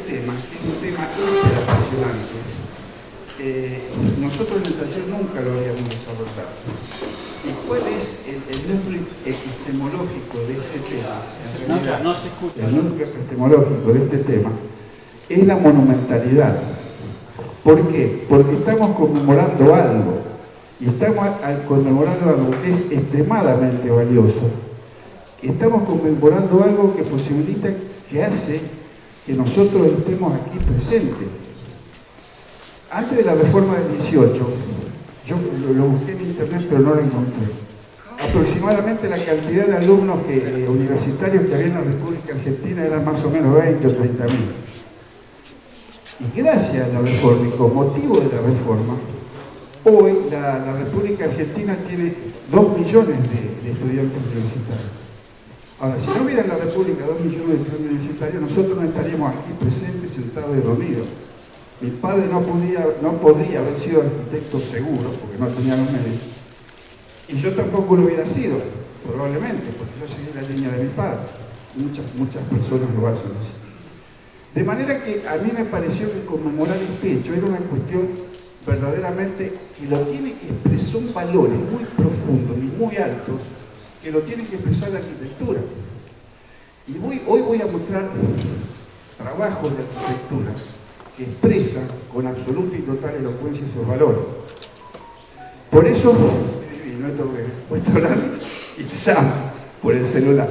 tema, que es un tema súper apasionante, nosotros en el taller nunca lo habíamos desarrollado. ¿Y cuál es el núcleo epistemológico de este tema? No se escucha. El núcleo epistemológico de este tema es la monumentalidad. ¿Por qué? Porque estamos conmemorando algo, y estamos conmemorando algo que es extremadamente valioso. Estamos conmemorando algo que posibilita, que hace que nosotros estemos aquí presentes. Antes de la reforma del 18, yo lo busqué en internet pero no lo encontré. Aproximadamente la cantidad de alumnos universitarios que había en la República Argentina eran más o menos 20 o 30 mil. Y gracias a la reforma y con motivo de la reforma, hoy la República Argentina tiene 2 millones de estudiantes universitarios. Ahora, si no hubiera en la República 2 millones de estudiantes universitarios, nosotros no estaríamos aquí presentes, sentados y reunidos. Mi padre no podría haber sido arquitecto seguro, porque no tenía los medios, y yo tampoco lo hubiera sido, probablemente, porque yo seguí la línea de mi padre. Muchas personas lo hacen así. De manera que a mí me pareció que conmemorar este hecho era una cuestión verdaderamente que lo tiene que expresar, son valores muy profundos y muy altos que lo tiene que expresar la arquitectura. Y hoy voy a mostrar trabajos de arquitectura que expresan con absoluta y total elocuencia esos valores. Por eso, no tengo que puesto hablar y te llamo por el celular.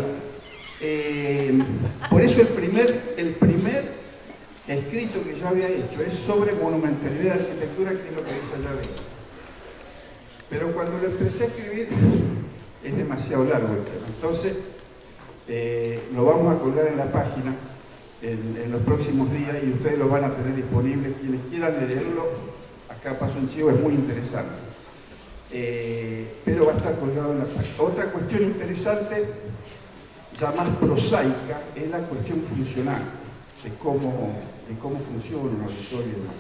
Por eso el primer escrito que yo había hecho es sobre monumentalidad de arquitectura, que es lo que dice allá arriba. Pero cuando lo empecé a escribir es demasiado largo el tema. Entonces lo vamos a colgar en la página en los próximos días y ustedes lo van a tener disponible. Quienes quieran leerlo, acá paso un chivo, es muy interesante. Pero va a estar colgado en la página. Otra cuestión interesante, ya más prosaica, es la cuestión funcional, de cómo funciona un auditorio y demás.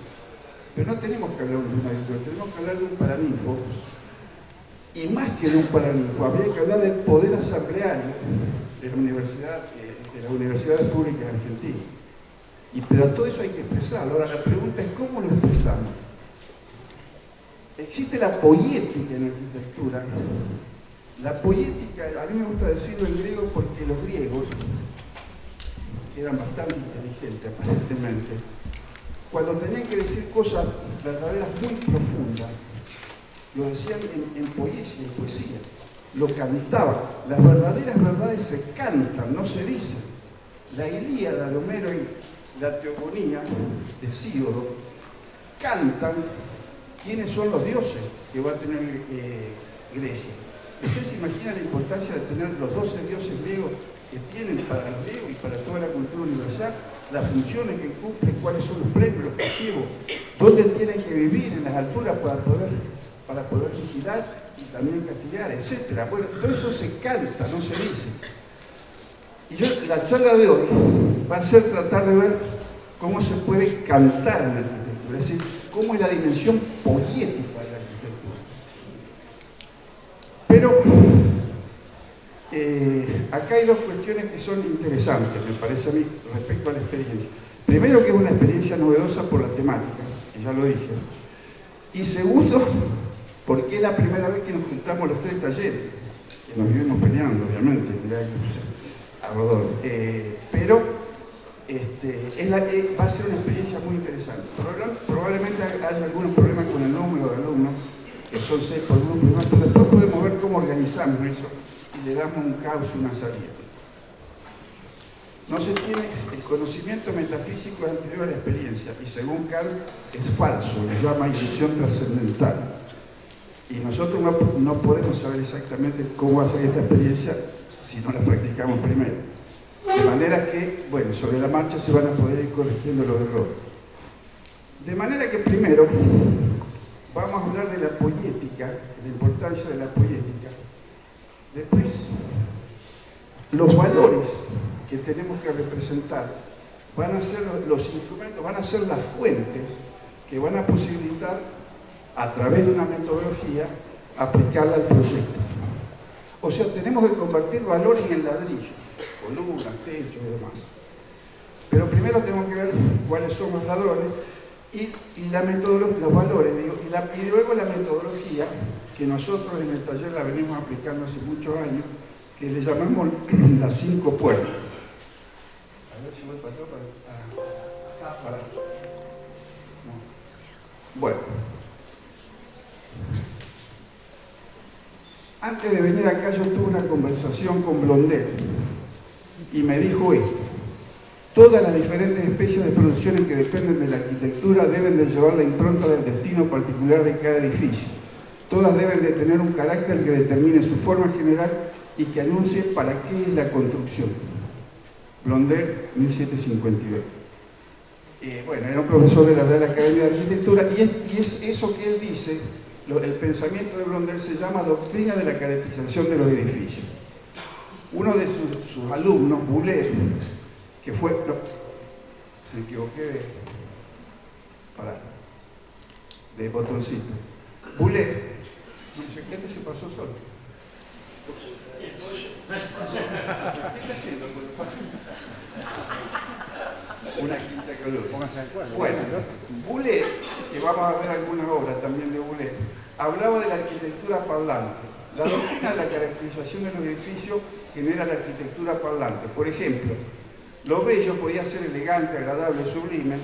Pero no tenemos que hablar de un auditorio, tenemos que hablar de un paraninfo, y más que de un paraninfo, habría que hablar del poder asambleario de las universidades públicas argentinas. Pero todo eso hay que expresarlo. Ahora la pregunta es ¿cómo lo expresamos? Existe la poética en la arquitectura. La poética, a mí me gusta decirlo en griego porque los griegos, que eran bastante inteligentes aparentemente, cuando tenían que decir cosas verdaderas muy profundas, lo decían en poesía, lo cantaban. Las verdaderas verdades se cantan, no se dicen. La Ilíada de Homero y la Teogonía de Hesíodo cantan quiénes son los dioses que va a tener Grecia. ¿Ustedes se imaginan la importancia de tener los 12 dioses griegos que tienen para los griegos y para toda la cultura universal? Las funciones que cumplen, cuáles son los premios, los objetivos, dónde tienen que vivir en las alturas para poder vigilar y también castigar, etc. Bueno, todo eso se canta, no se dice. Y la charla de hoy va a ser tratar de ver cómo se puede cantar en la arquitectura, es decir, cómo es la dimensión poética de la arquitectura. Pero acá hay dos cuestiones que son interesantes, me parece a mí, respecto a la experiencia. Primero, que es una experiencia novedosa por la temática, que ya lo dije. Y segundo, porque es la primera vez que nos juntamos los 3 talleres, que nos vivimos peleando, obviamente, a Rodolfo. Pero va a ser una experiencia muy interesante. Probablemente haya algunos problemas con el número de alumnos, que son 6 por grupo y demás, pero después podemos ver cómo organizamos eso y le damos un cauce, una salida. No se tiene el conocimiento metafísico anterior a la experiencia, y según Kant es falso, le llama ilusión trascendental. Y nosotros no podemos saber exactamente cómo va a ser esta experiencia si no la practicamos primero. De manera que, bueno, sobre la marcha se van a poder ir corrigiendo los errores. De manera que primero vamos a hablar de la poética, de la importancia de la poética. Después, los valores que tenemos que representar van a ser los instrumentos, van a ser las fuentes que van a posibilitar, a través de una metodología, aplicarla al proyecto. O sea, tenemos que convertir valores en ladrillos, columnas, techos y demás. Pero primero tenemos que ver cuáles son los ladrones y la metodología, los valores, digo, y luego la metodología que nosotros en el taller la venimos aplicando hace muchos años, que le llamamos las 5 puertas. A ver si voy para atrás, para... No. Bueno. Antes de venir acá yo tuve una conversación con Blondel y me dijo esto: todas las diferentes especies de producciones que dependen de la arquitectura deben de llevar la impronta del destino particular de cada edificio. Todas deben de tener un carácter que determine su forma general y que anuncie para qué es la construcción. Blondel, 1752. Bueno, era un profesor de la Real Academia de Arquitectura y es eso que él dice. El pensamiento de Blondel se llama doctrina de la caracterización de los edificios. Uno de sus alumnos, Boulez, que fue... No, me equivoqué de botoncito. Boulez, no sé qué se pasó solo. ¿Qué está haciendo? Una quinta columna. Pónganse de acuerdo. Bueno, Boulez, que vamos a ver algunas obras también de Boulez, hablaba de la arquitectura parlante. La doctrina de la caracterización de los edificios genera la arquitectura parlante. Por ejemplo, lo bello podía ser elegante, agradable, sublime.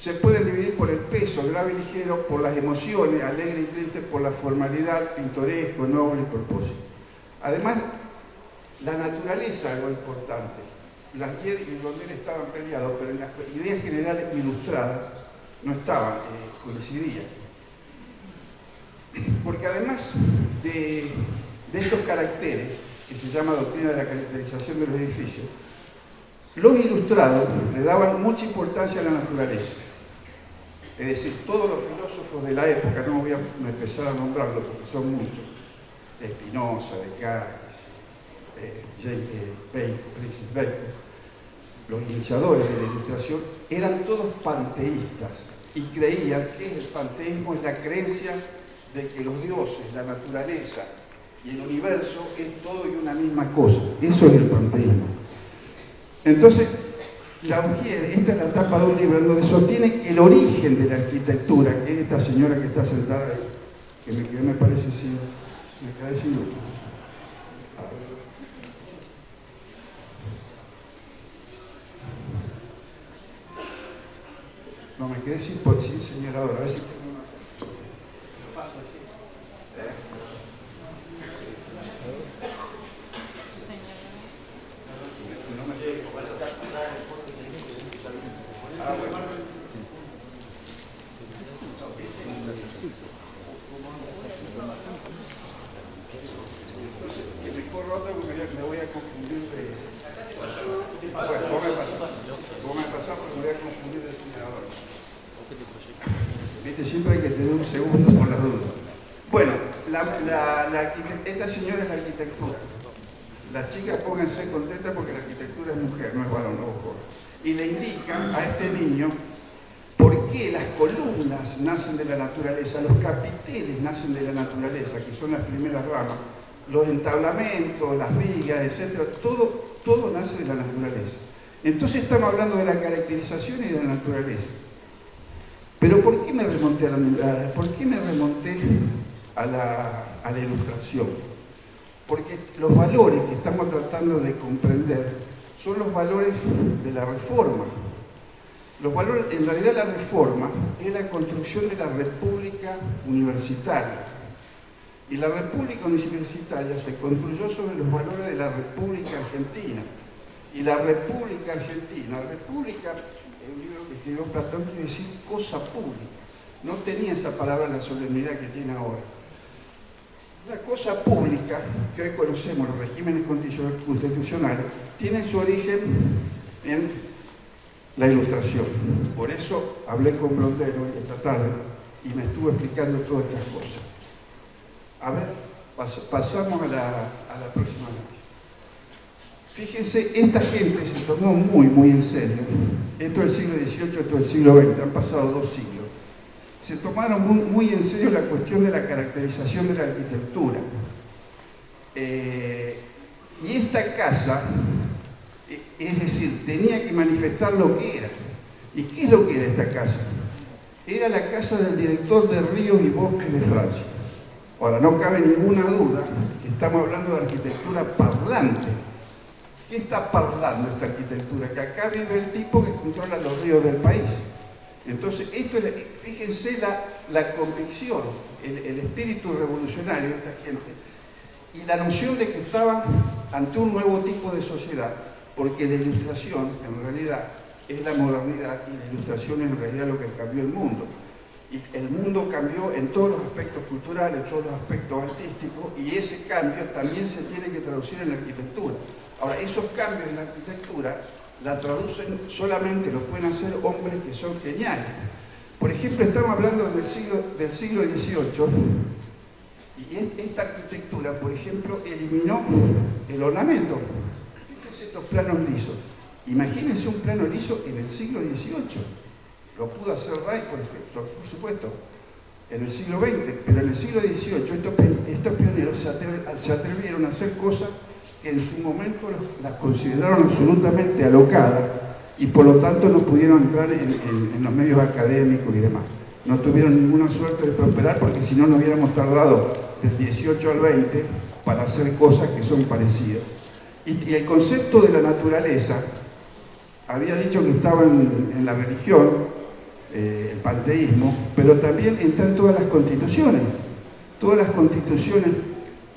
Se pueden dividir por el peso, grave y ligero, por las emociones, alegre y triste, por la formalidad, pintoresco, noble y propósito. Además, la naturaleza es algo importante. Blanquier y Blondel estaban peleados, pero en las ideas generales ilustradas no estaban, coincidían. Porque además de estos caracteres, que se llama doctrina de la caracterización de los edificios, los ilustrados le daban mucha importancia a la naturaleza. Es decir, todos los filósofos de la época, no voy a empezar a nombrarlos porque son muchos, de Spinoza, Descartes, Francis Bacon, los iniciadores de la ilustración, eran todos panteístas y creían que el panteísmo es la creencia de que los dioses, la naturaleza y el universo es todo y una misma cosa. Eso es el panteísmo. Entonces, Laugier, esta es la tapa de un libro donde sostiene el origen de la arquitectura, que es esta señora que está sentada ahí, que me parece sin... Me quedé sin luz. No, me quedé sin señalador. A ver si tengo una... Lo paso así. No me sé. Ah, bueno. Que me corro otra porque me voy a confundir de... Bueno, vos me pasás porque me voy a confundir de señalador. Viste, siempre hay que tener un segundo por las dudas. Bueno, esta señora es la arquitectura. Las chicas pónganse contentas porque la arquitectura es mujer, no es varón, ojo. Y le indican a este niño por qué las columnas nacen de la naturaleza, los capiteles nacen de la naturaleza, que son las primeras ramas, los entablamentos, las vigas, etc. Todo nace de la naturaleza. Entonces estamos hablando de la caracterización y de la naturaleza. Pero ¿por qué me remonté a la ilustración? Porque los valores que estamos tratando de comprender son los valores de la reforma. Los valores, en realidad la reforma es la construcción de la república universitaria. Y la república universitaria se construyó sobre los valores de la república argentina. Y la república argentina, república, un libro que escribió Platón, quiere decir cosa pública. No tenía esa palabra en la solemnidad que tiene ahora. La cosa pública, que hoy conocemos los regímenes constitucionales, tiene su origen en la ilustración. Por eso hablé con Blondel hoy esta tarde y me estuvo explicando todas estas cosas. A ver, pasamos a la próxima noche. Fíjense, esta gente se tomó muy en serio. Esto es el siglo XVIII, esto es el siglo XX, han pasado 2 siglos. Se tomaron muy en serio la cuestión de la caracterización de la arquitectura. Y esta casa, Es decir, tenía que manifestar lo que era. ¿Y qué es lo que era esta casa? Era la casa del director de Ríos y Bosques de Francia. Ahora, no cabe ninguna duda que estamos hablando de arquitectura parlante. ¿Qué está parlando esta arquitectura? Que acá vive el tipo que controla los ríos del país. Entonces, fíjense la convicción, el espíritu revolucionario de esta gente y la noción de que estaban ante un nuevo tipo de sociedad, porque la ilustración, en realidad, es la modernidad y la ilustración es en realidad lo que cambió el mundo. Y el mundo cambió en todos los aspectos culturales, en todos los aspectos artísticos, y ese cambio también se tiene que traducir en la arquitectura. Ahora, esos cambios en la arquitectura la traducen solamente, lo pueden hacer hombres que son geniales. Por ejemplo, estamos hablando del siglo XVIII, y esta arquitectura, por ejemplo, eliminó el ornamento. Fíjense estos planos lisos. Imagínense un plano liso en el siglo XVIII. Lo pudo hacer Ray, por supuesto, en el siglo XX, pero en el siglo XVIII estos pioneros se atrevieron a hacer cosas que en su momento las consideraron absolutamente alocadas y por lo tanto no pudieron entrar en los medios académicos y demás. No tuvieron ninguna suerte de prosperar porque si no, no hubiéramos tardado del 18 al 20 para hacer cosas que son parecidas. Y el concepto de la naturaleza, había dicho que estaba en la religión, el panteísmo, pero también está en todas las constituciones. Todas las constituciones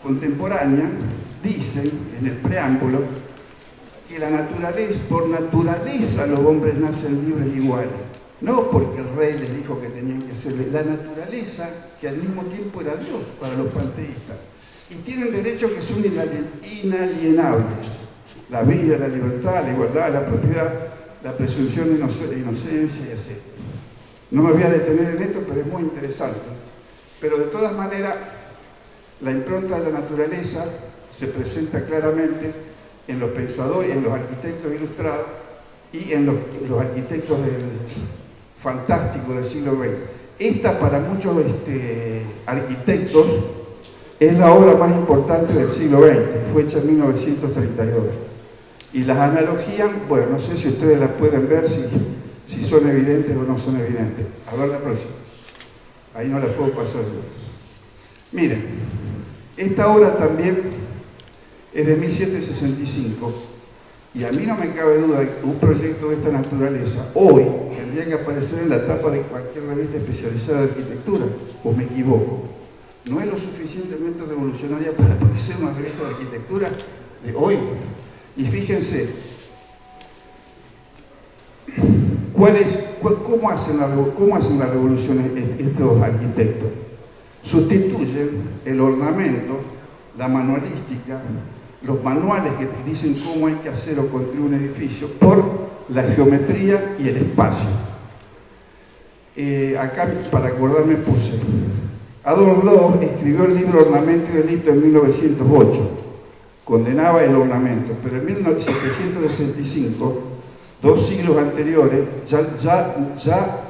contemporáneas dicen en el preámbulo que la naturaleza, por naturaleza los hombres nacen libres e iguales, no porque el rey les dijo que tenían que hacerle, la naturaleza que al mismo tiempo era Dios para los panteístas, y tienen derechos que son inalienables: la vida, la libertad, la igualdad, la propiedad, la presunción de inocencia y así. No me voy a detener en esto, pero es muy interesante. Pero de todas maneras, la impronta de la naturaleza se presenta claramente en los pensadores, en los arquitectos ilustrados y en los arquitectos fantásticos del siglo XX. Esta, para muchos arquitectos, es la obra más importante del siglo XX, fue hecha en 1932. Y las analogías, bueno, no sé si ustedes las pueden ver, si son evidentes o no son evidentes. A ver la próxima. Ahí no la puedo pasar yo. Miren, esta obra también es de 1765 y a mí no me cabe duda que un proyecto de esta naturaleza hoy tendría que aparecer en la tapa de cualquier revista especializada de arquitectura, o me equivoco. No es lo suficientemente revolucionaria para aparecer una revista de arquitectura de hoy. Y fíjense, ¿cómo hacen la revolución estos arquitectos? Sustituyen el ornamento, la manualística, los manuales que te dicen cómo hay que hacer o construir un edificio, por la geometría y el espacio. Acá, para acordarme, puse: Adolf Loos escribió el libro Ornamento y Delito en 1908. Condenaba el ornamento, pero en 1765, 2 siglos anteriores, ya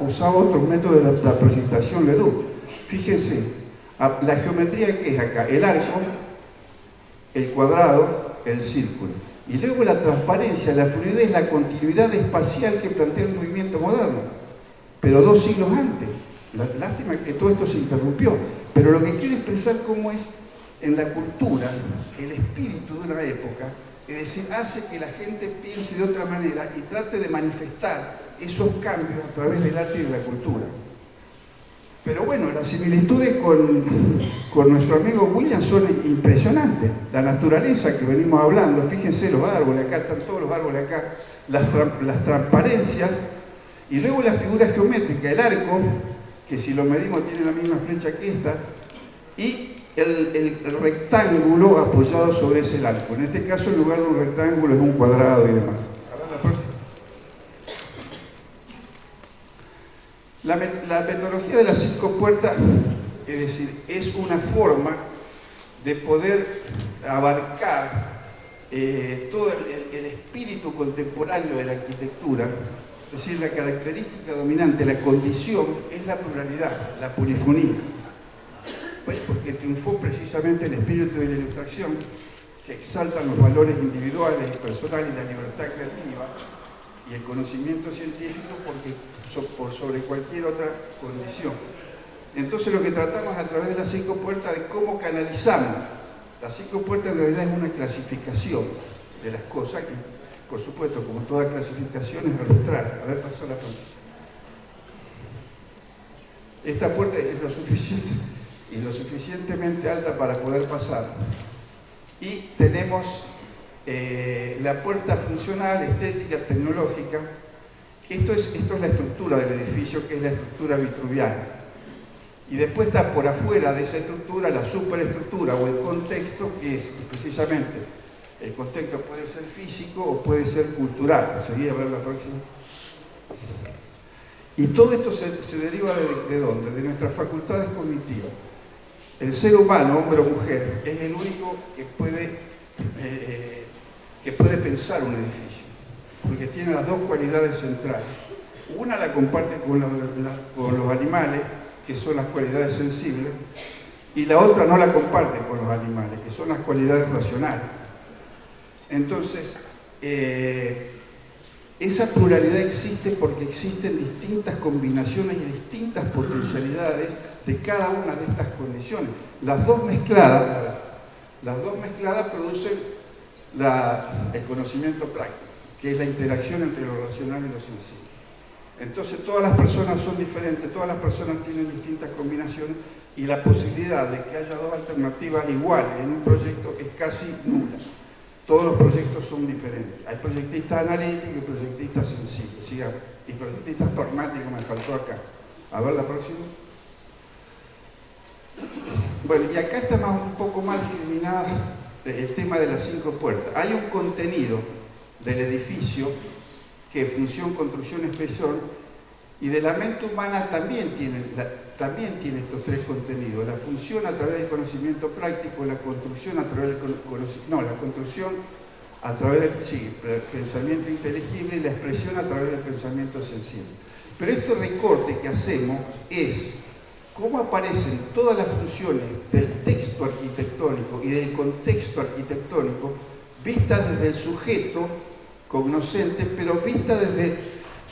usaba otros métodos de la presentación Ledoux. Fíjense, la geometría que es acá: el arco, el cuadrado, el círculo. Y luego la transparencia, la fluidez, la continuidad espacial que plantea el movimiento moderno. Pero 2 siglos antes. Lástima que todo esto se interrumpió. Pero lo que quiero expresar cómo es en la cultura el espíritu de una época, es decir, hace que la gente piense de otra manera y trate de manifestar esos cambios a través del arte y de la cultura. Pero bueno, las similitudes con nuestro amigo William son impresionantes. La naturaleza que venimos hablando, fíjense los árboles, acá están todos los árboles acá, las transparencias, y luego la figura geométrica, el arco, que si lo medimos tiene la misma flecha que esta, y el rectángulo apoyado sobre ese arco. En este caso, en lugar de un rectángulo, es un cuadrado y demás. La metodología de las 5 puertas, es decir, es una forma de poder abarcar todo el espíritu contemporáneo de la arquitectura. Es decir, la característica dominante, la condición, es la pluralidad, la polifonía. Pues porque triunfó precisamente el espíritu de la ilustración que exaltan los valores individuales y personales y la libertad creativa y el conocimiento científico por sobre cualquier otra condición. Entonces lo que tratamos a través de las 5 puertas de cómo canalizamos. Las 5 puertas en realidad es una clasificación de las cosas que, por supuesto, como toda clasificación es arbitral. A ver, pasa la puerta. Esta puerta es lo suficientemente alta para poder pasar. Y tenemos la puerta funcional, estética, tecnológica. Esto es la estructura del edificio, que es la estructura vitruviana. Y después está por afuera de esa estructura la superestructura o el contexto, que es precisamente, el contexto puede ser físico o puede ser cultural. Seguía a ver la próxima. Y todo esto se deriva ¿de dónde? De nuestras facultades cognitivas. El ser humano, hombre o mujer, es el único que puede pensar un edificio, porque tiene las 2 cualidades centrales. Una la comparte con los animales, que son las cualidades sensibles, y la otra no la comparte con los animales, que son las cualidades racionales. Entonces, esa pluralidad existe porque existen distintas combinaciones y distintas potencialidades de cada una de estas condiciones. Las dos mezcladas producen el conocimiento práctico, que es la interacción entre lo racional y lo sensible. Entonces todas las personas son diferentes, todas las personas tienen distintas combinaciones y la posibilidad de que haya 2 alternativas iguales en un proyecto es casi nula. Todos los proyectos son diferentes. Hay proyectistas analíticos y proyectistas sensibles, sigamos. Y proyectistas pragmáticos me faltó acá. A ver la próxima. Bueno, y acá está un poco más discriminado el tema de las 5 puertas. Hay un contenido del edificio que función, construcción, expresión, y de la mente humana también tiene estos 3 contenidos: la función a través del conocimiento práctico, la construcción a través del pensamiento inteligible y la expresión a través del pensamiento sensible. Pero este recorte que hacemos es cómo aparecen todas las funciones del texto arquitectónico y del contexto arquitectónico vistas desde el sujeto cognoscente, pero vista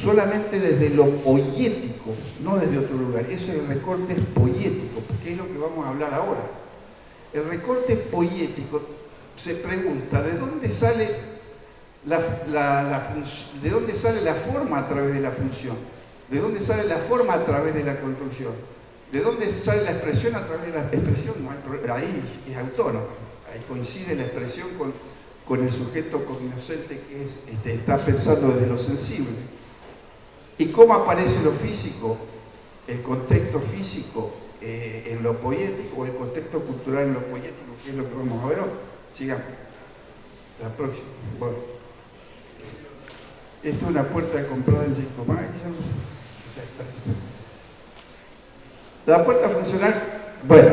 solamente desde lo poético, no desde otro lugar. Ese recorte es poético, porque es lo que vamos a hablar ahora. El recorte poético se pregunta, ¿de dónde sale la forma a través de la función? ¿De dónde sale la forma a través de la construcción? ¿De dónde sale la expresión a través de la expresión? Ahí es autónomo, ahí coincide la expresión con el sujeto cognoscente que está pensando desde lo sensible. ¿Y cómo aparece lo físico, el contexto físico en lo poético, o el contexto cultural en lo poético, que es lo que vamos a ver hoy? Sigamos. La próxima. Bueno. Esto es una puerta comprada en Giacomo. La puerta funcional, bueno,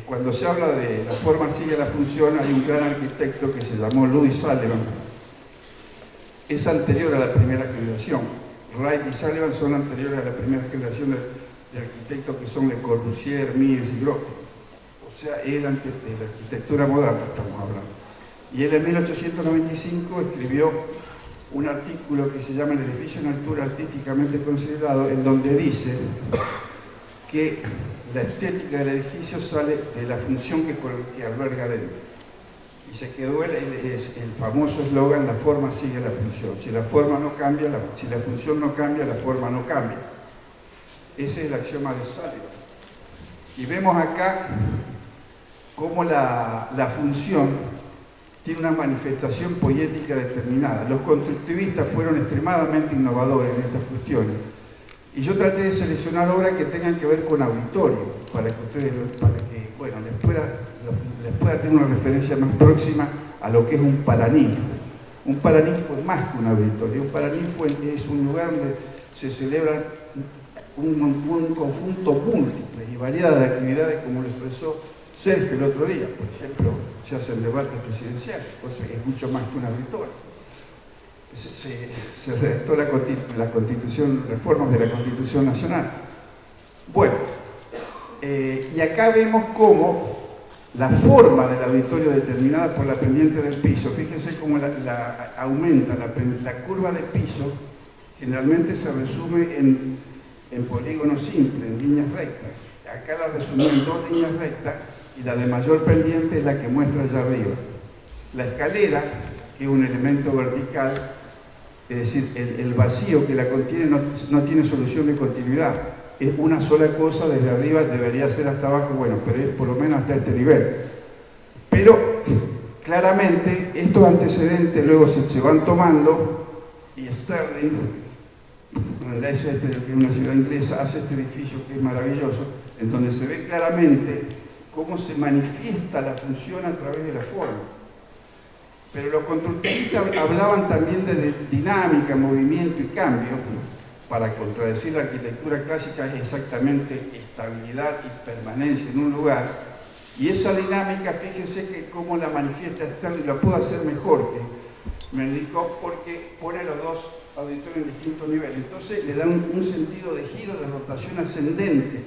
cuando se habla de la forma sigue la función, hay un gran arquitecto que se llamó Louis Sullivan. Es anterior a la primera generación. Wright y Sullivan son anteriores a la primera generación de arquitectos que son Le Corbusier, Mies y Gros. O sea, él antes de la arquitectura moderna estamos hablando. Y él en 1895 escribió un artículo que se llama El edificio en altura artísticamente considerado, en donde dice que la estética del edificio sale de la función que alberga dentro. Y se quedó el famoso eslogan: la forma sigue la función. Si la forma no cambia, si la función no cambia, la forma no cambia. Ese es el axioma de Sullivan. Y vemos acá cómo la función tiene una manifestación poética determinada. Los constructivistas fueron extremadamente innovadores en estas cuestiones. Y yo traté de seleccionar obras que tengan que ver con auditorio, para que les pueda tener una referencia más próxima a lo que es un paraninfo. Un paraninfo es más que un auditorio. Un paraninfo es un lugar donde se celebran un conjunto múltiple y variada de actividades, como lo expresó Sergio el otro día. Por ejemplo, se hacen debates presidenciales, cosa que es mucho más que un auditorio. Se redactó la Constitución, reformas de la Constitución Nacional. Bueno, y acá vemos cómo la forma del auditorio determinada por la pendiente del piso. Fíjense cómo aumenta la curva de piso, generalmente se resume en polígonos simples, en líneas rectas. Acá la resumió en 2 líneas rectas y la de mayor pendiente es la que muestra allá arriba. La escalera, que es un elemento vertical, es decir, el vacío que la contiene no tiene solución de continuidad. Es una sola cosa, desde arriba debería ser hasta abajo, bueno, pero es por lo menos hasta este nivel. Pero claramente estos antecedentes luego se van tomando y Stirling, Leicester, que es una ciudad inglesa, hace este edificio que es maravilloso, en donde se ve claramente cómo se manifiesta la función a través de la forma. Pero los constructivistas hablaban también de dinámica, movimiento y cambio. Para contradecir la arquitectura clásica es exactamente estabilidad y permanencia en un lugar. Y esa dinámica, fíjense que cómo la manifiesta Stirling, la puedo hacer mejor que Menrikov, porque pone los dos auditorios en distintos niveles. Entonces le dan un sentido de giro de rotación ascendente.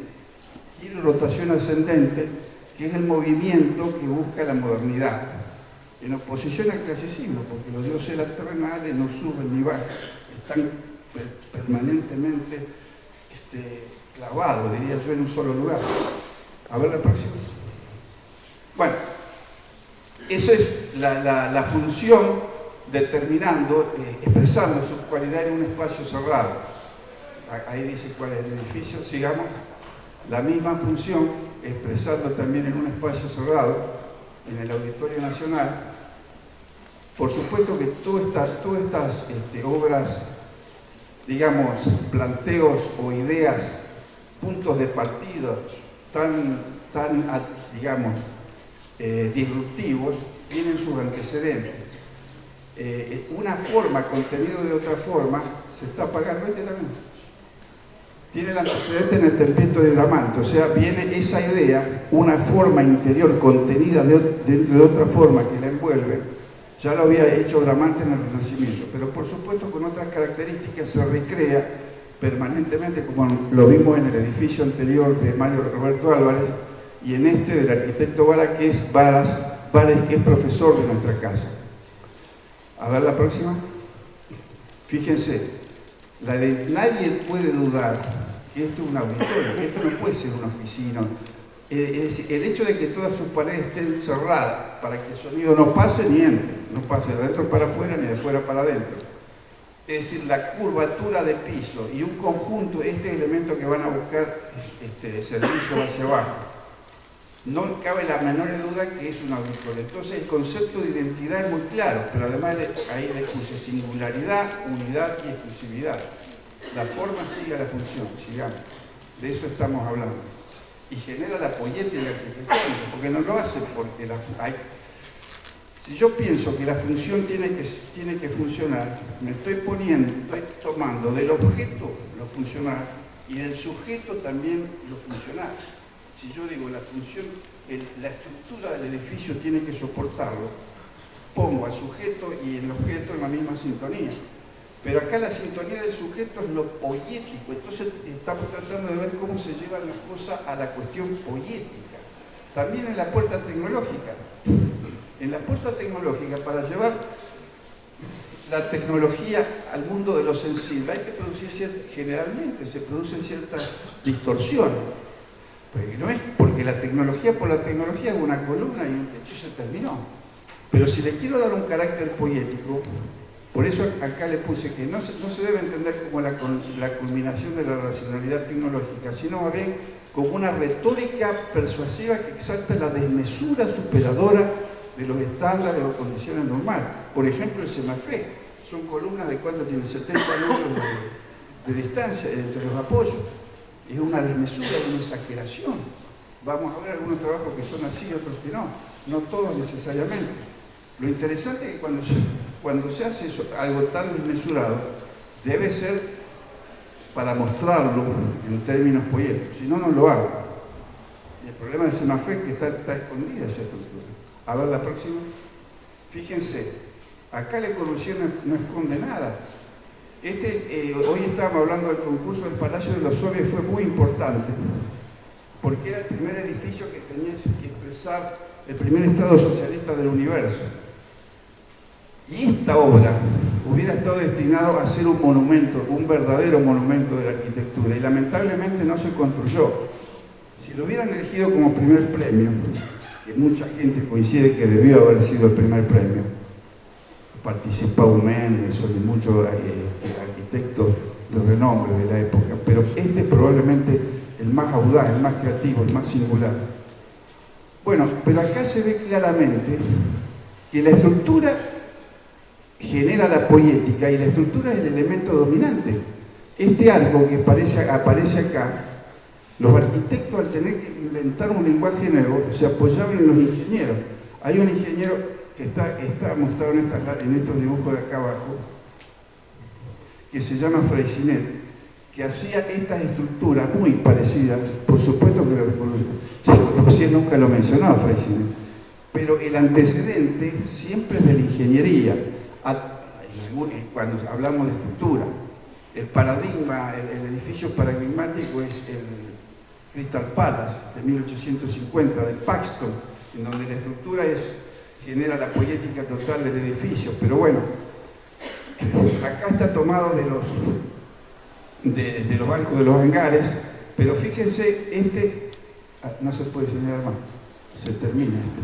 Giro y rotación ascendente, que es el movimiento que busca la modernidad. En oposición al clasicismo, porque los dioses terrenales no suben ni bajan, están permanentemente clavados, diría yo, en un solo lugar. A ver la próxima. Bueno, esa es la función determinando, expresando su cualidad en un espacio cerrado. Ahí dice cuál es el edificio. Sigamos. La misma función, expresando también en un espacio cerrado, en el Auditorio Nacional. Por supuesto que todas estas obras, digamos, planteos o ideas, puntos de partida tan digamos, disruptivos, tienen sus antecedentes. Una forma, contenido de otra forma, se está apagando. Este también tiene el antecedente en el terpeto de Bramante, o sea, viene esa idea, una forma interior contenida dentro de otra forma que la envuelve. Ya lo había hecho Bramante en el Renacimiento, pero por supuesto con otras características se recrea permanentemente, como lo vimos en el edificio anterior de Mario Roberto Álvarez, y en este del arquitecto Varas, que es profesor de nuestra casa. A ver la próxima. Fíjense, nadie puede dudar que esto es un auditorio, que esto no puede ser una oficina. Es decir, el hecho de que todas sus paredes estén cerradas para que el sonido no pase ni entre, no pase de adentro para afuera ni de afuera para adentro. Es decir, la curvatura de piso y un conjunto, este elemento que van a buscar servicio hacia abajo. No cabe la menor duda que es un auditorio. Entonces el concepto de identidad es muy claro, pero además ahí le puse singularidad, unidad y exclusividad. La forma sigue a la función, sigamos. De eso estamos hablando. Y genera la poética arquitectónica, porque no lo hace porque si yo pienso que la función tiene que funcionar, me estoy tomando del objeto lo funcional y del sujeto también lo funcional. Si yo digo la función, la estructura del edificio tiene que soportarlo, pongo al sujeto y el objeto en la misma sintonía. Pero acá la sintonía del sujeto es lo poético, entonces estamos tratando de ver cómo se llevan las cosas a la cuestión poética. También en la puerta tecnológica. En la puerta tecnológica, para llevar la tecnología al mundo de lo sensible, hay que producir generalmente se producen ciertas distorsiones. Porque no es porque la tecnología por la tecnología es una columna y un techo se terminó. Pero si le quiero dar un carácter poético, por eso acá le puse que no se debe entender como la culminación de la racionalidad tecnológica, sino más bien como una retórica persuasiva que exalta la desmesura superadora de los estándares o condiciones normales. Por ejemplo, el semafé. Son columnas de cuánto tiene 70 metros de distancia entre los apoyos. Es una desmesura, una exageración. Vamos a ver algunos trabajos que son así, otros que no. No todos necesariamente. Lo interesante es que cuando se hace algo tan desmesurado, debe ser para mostrarlo en términos poéticos. Si no, no lo hago. Y el problema del semafé es que está escondida esa estructura. A ver la próxima. Fíjense, acá Le Corbusier no esconde nada. Hoy estábamos hablando del concurso del Palacio de los Soviets, fue muy importante, porque era el primer edificio que tenía que expresar el primer Estado socialista del universo. Y esta obra hubiera estado destinada a ser un monumento, un verdadero monumento de la arquitectura, y lamentablemente no se construyó. Si lo hubieran elegido como primer premio, que mucha gente coincide que debió haber sido el primer premio, participó Mendelssohn y muchos arquitectos de renombre de la época, pero este es probablemente el más audaz, el más creativo, el más singular. Bueno, pero acá se ve claramente que la estructura genera la poética y la estructura es el elemento dominante. Este arco que aparece acá, los arquitectos al tener que inventar un lenguaje nuevo se apoyaban en los ingenieros. Hay un ingeniero que está mostrado en estos dibujos de acá abajo, que se llama Freycinet, que hacía estas estructuras muy parecidas, por supuesto que Corbusier nunca lo mencionó a Freycinet, pero el antecedente siempre es de la ingeniería. Cuando hablamos de estructura, el paradigma, el edificio paradigmático es el Crystal Palace de 1850 de Paxton, en donde la estructura genera la poética total del edificio. Pero bueno, acá está tomado de los bancos de los hangares, pero fíjense, no se puede señalar más, se termina esto.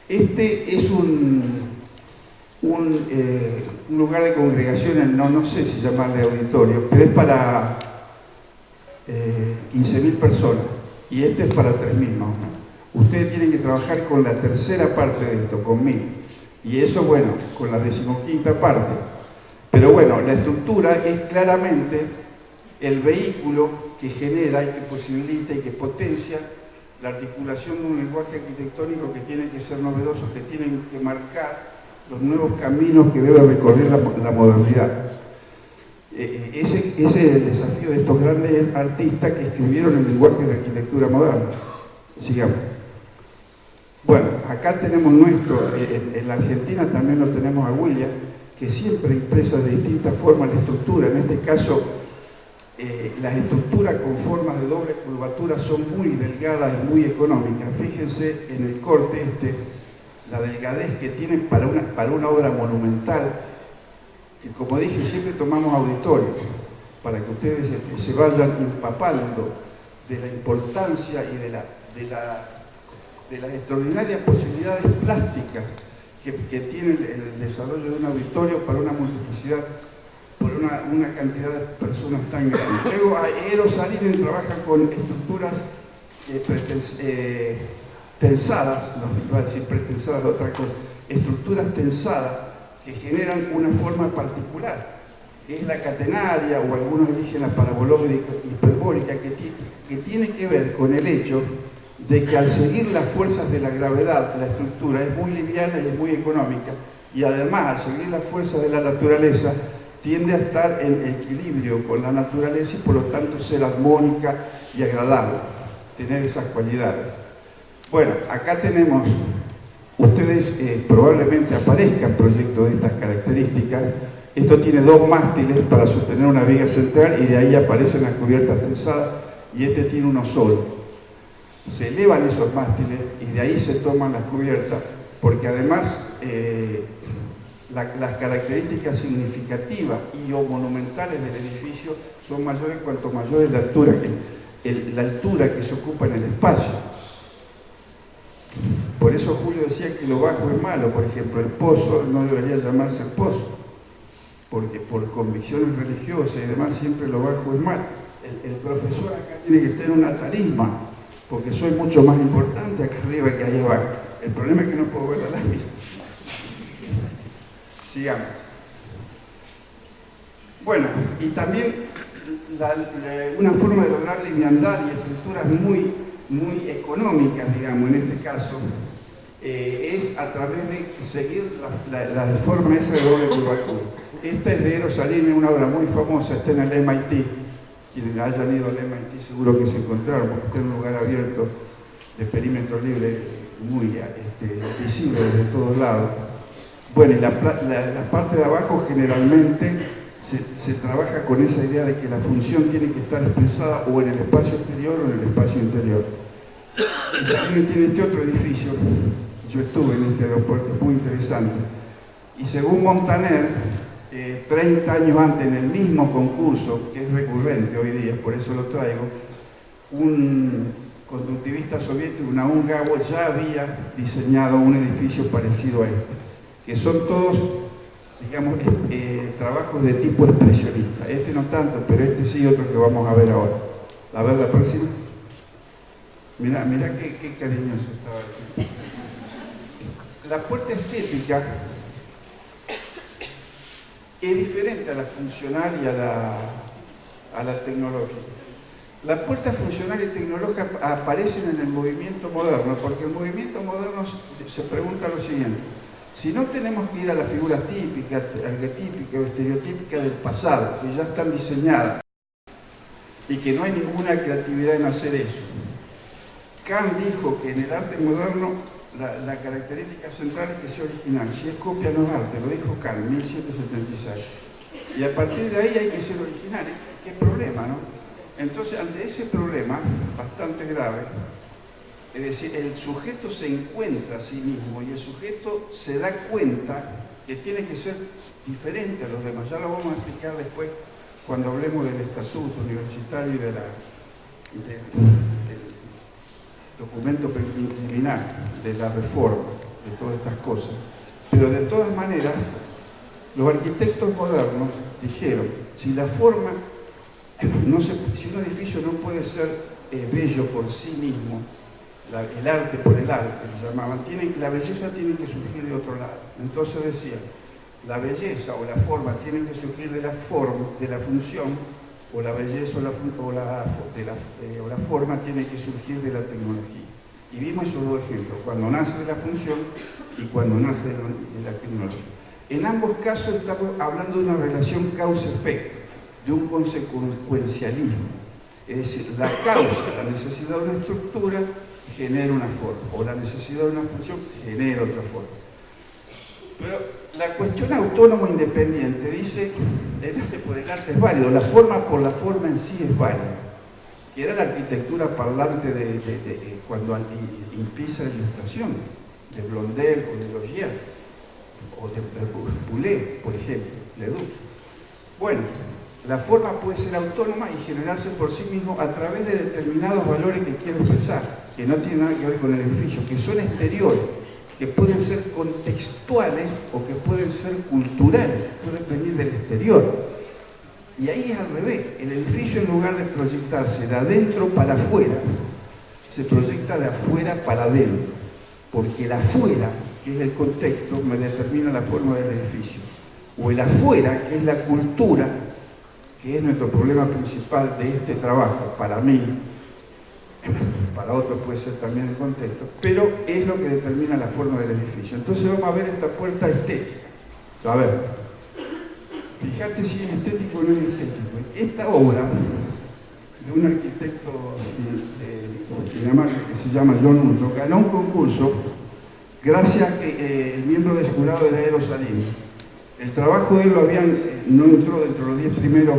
Este es un lugar de congregación, no sé si llamarle auditorio, pero es para 15.000 personas, y este es para 3.000 más o menos. Ustedes tienen que trabajar con la tercera parte de esto, con 1.000, y eso, bueno, con la 15ª parte. Pero bueno, la estructura es claramente el vehículo que genera y que posibilita y que potencia la articulación de un lenguaje arquitectónico que tiene que ser novedoso, que tiene que marcar los nuevos caminos que debe recorrer la modernidad. Ese es el desafío de estos grandes artistas que escribieron el lenguaje de la arquitectura moderna. Sigamos. Bueno, acá tenemos en la Argentina también lo tenemos a William, que siempre expresa de distintas formas la estructura. En este caso, las estructuras con formas de doble curvatura son muy delgadas y muy económicas. Fíjense en el corte la delgadez que tienen para una obra monumental, que como dije, siempre tomamos auditorios, para que ustedes se vayan empapando de la importancia y de las extraordinarias posibilidades plásticas que tiene el desarrollo de un auditorio para una multiplicidad, por una cantidad de personas tan grande. Luego, Eero Saarinen trabaja con estructuras tensadas, no iba a decir pretensadas, otra cosa, estructuras tensadas que generan una forma particular, que es la catenaria, o algunos eligen la parabológica hiperbólica, que tiene que ver con el hecho de que al seguir las fuerzas de la gravedad, la estructura es muy liviana y es muy económica, y además al seguir las fuerzas de la naturaleza tiende a estar en equilibrio con la naturaleza y por lo tanto ser armónica y agradable, tener esas cualidades. Bueno, acá tenemos, ustedes probablemente aparezcan proyectos de estas características. Esto tiene 2 mástiles para sostener una viga central y de ahí aparecen las cubiertas tensadas, y este tiene uno solo. Se elevan esos mástiles y de ahí se toman las cubiertas, porque además las características significativas y o monumentales del edificio son mayores cuanto mayor es la altura que se ocupa en el espacio. Por eso Julio decía que lo bajo es malo. Por ejemplo, el pozo no debería llamarse pozo, porque por convicciones religiosas y demás siempre lo bajo es malo. El profesor acá tiene que tener una tarisma, porque soy mucho más importante acá arriba que allá abajo. El problema es que no puedo ver la lámina. Sigamos. Bueno, y también una forma de lograr liviandad y estructuras muy económicas, digamos, en este caso, es a través de seguir la forma esa de doble curvatura. Esta es de Eero Saarinen, una obra muy famosa, está en el MIT. Quienes hayan ido al MIT seguro que se encontraron, porque está en un lugar abierto de perímetro libre, muy visible desde todos lados. Bueno, y la parte de abajo generalmente se trabaja con esa idea de que la función tiene que estar expresada o en el espacio exterior o en el espacio interior. Y también tiene este otro edificio, yo estuve en este aeropuerto, es muy interesante. Y según Montaner, 30 años antes, en el mismo concurso, que es recurrente hoy día, por eso lo traigo, un conductivista soviético, Naum Gabo, ya había diseñado un edificio parecido a este, que son todos, digamos, trabajos de tipo expresionista. Este no tanto, pero este sí, otro que vamos a ver ahora. A ver la próxima. Mirá qué cariñoso estaba aquí. La puerta estética es diferente a la funcional y a la tecnológica. Las puertas funcional y tecnológicas aparecen en el movimiento moderno, porque el movimiento moderno se pregunta lo siguiente: si no tenemos que ir a la figura típica, arquetípica o estereotípica del pasado, que ya están diseñadas, y que no hay ninguna creatividad en hacer eso. Kant dijo que en el arte moderno la característica central es que sea original. Si es copia no es arte, lo dijo Kant en 1776. Y a partir de ahí hay que ser original. ¿Qué problema, no? Entonces, ante ese problema bastante grave, es decir, el sujeto se encuentra a sí mismo y el sujeto se da cuenta que tiene que ser diferente a los demás. Ya lo vamos a explicar después cuando hablemos del estatuto universitario y del documento preliminar, de la reforma, de todas estas cosas. Pero de todas maneras, los arquitectos modernos dijeron, si la forma, si un edificio no puede ser bello por sí mismo, el arte por el arte, lo llamaban, la belleza tiene que surgir de otro lado. Entonces decían, la belleza o la forma tienen que surgir de la función, o la belleza o la forma tiene que surgir de la tecnología. Y vimos esos dos ejemplos, cuando nace de la función y cuando nace de la tecnología. En ambos casos estamos hablando de una relación causa-efecto, de un consecuencialismo. Es decir, la causa, la necesidad de una estructura, genera una forma, o la necesidad de una función genera otra forma. Pero la cuestión autónomo independiente dice, el arte por el arte es válido, la forma por la forma en sí es válida, que era la arquitectura parlante cuando empieza la ilustración, de Blondel o de Logier, o de Boulet, por ejemplo, Ledoux. Bueno, la forma puede ser autónoma y generarse por sí mismo a través de determinados valores que quiero expresar, que no tienen nada que ver con el edificio, que son exteriores, que pueden ser contextuales o que pueden ser culturales, pueden venir del exterior. Y ahí es al revés, el edificio en lugar de proyectarse de adentro para afuera, se proyecta de afuera para adentro, porque el afuera, que es el contexto, me determina la forma del edificio, o el afuera, que es la cultura, que es nuestro problema principal de este trabajo, para mí, para otros puede ser también el contexto, pero es lo que determina la forma del edificio. Entonces vamos a ver esta puerta estética. A ver, fíjate si es estético o no es estético. Esta obra de un arquitecto de Dinamarca que se llama John Untro ganó un concurso gracias a que el miembro del jurado era Eero Saarinen. El trabajo de él no entró dentro de los 10 primeros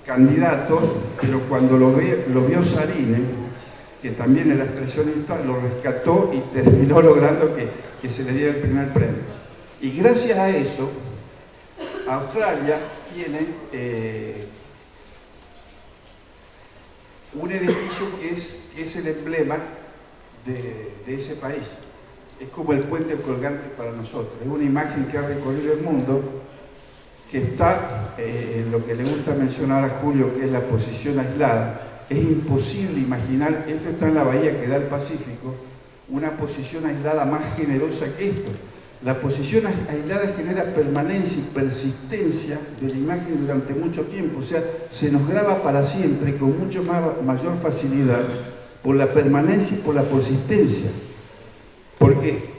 candidatos, pero cuando lo vio Saarinen, que también era expresionista, lo rescató y terminó logrando que se le diera el primer premio. Y gracias a eso, Australia tiene un edificio que es el emblema de ese país. Es como el puente colgante para nosotros. Es una imagen que ha recorrido el mundo, que está en lo que le gusta mencionar a Julio, que es la posición aislada. Es imposible imaginar, esto está en la bahía que da al Pacífico, una posición aislada más generosa que esto. La posición aislada genera permanencia y persistencia de la imagen durante mucho tiempo, o sea, se nos graba para siempre y con mucho mayor facilidad por la permanencia y por la persistencia. Porque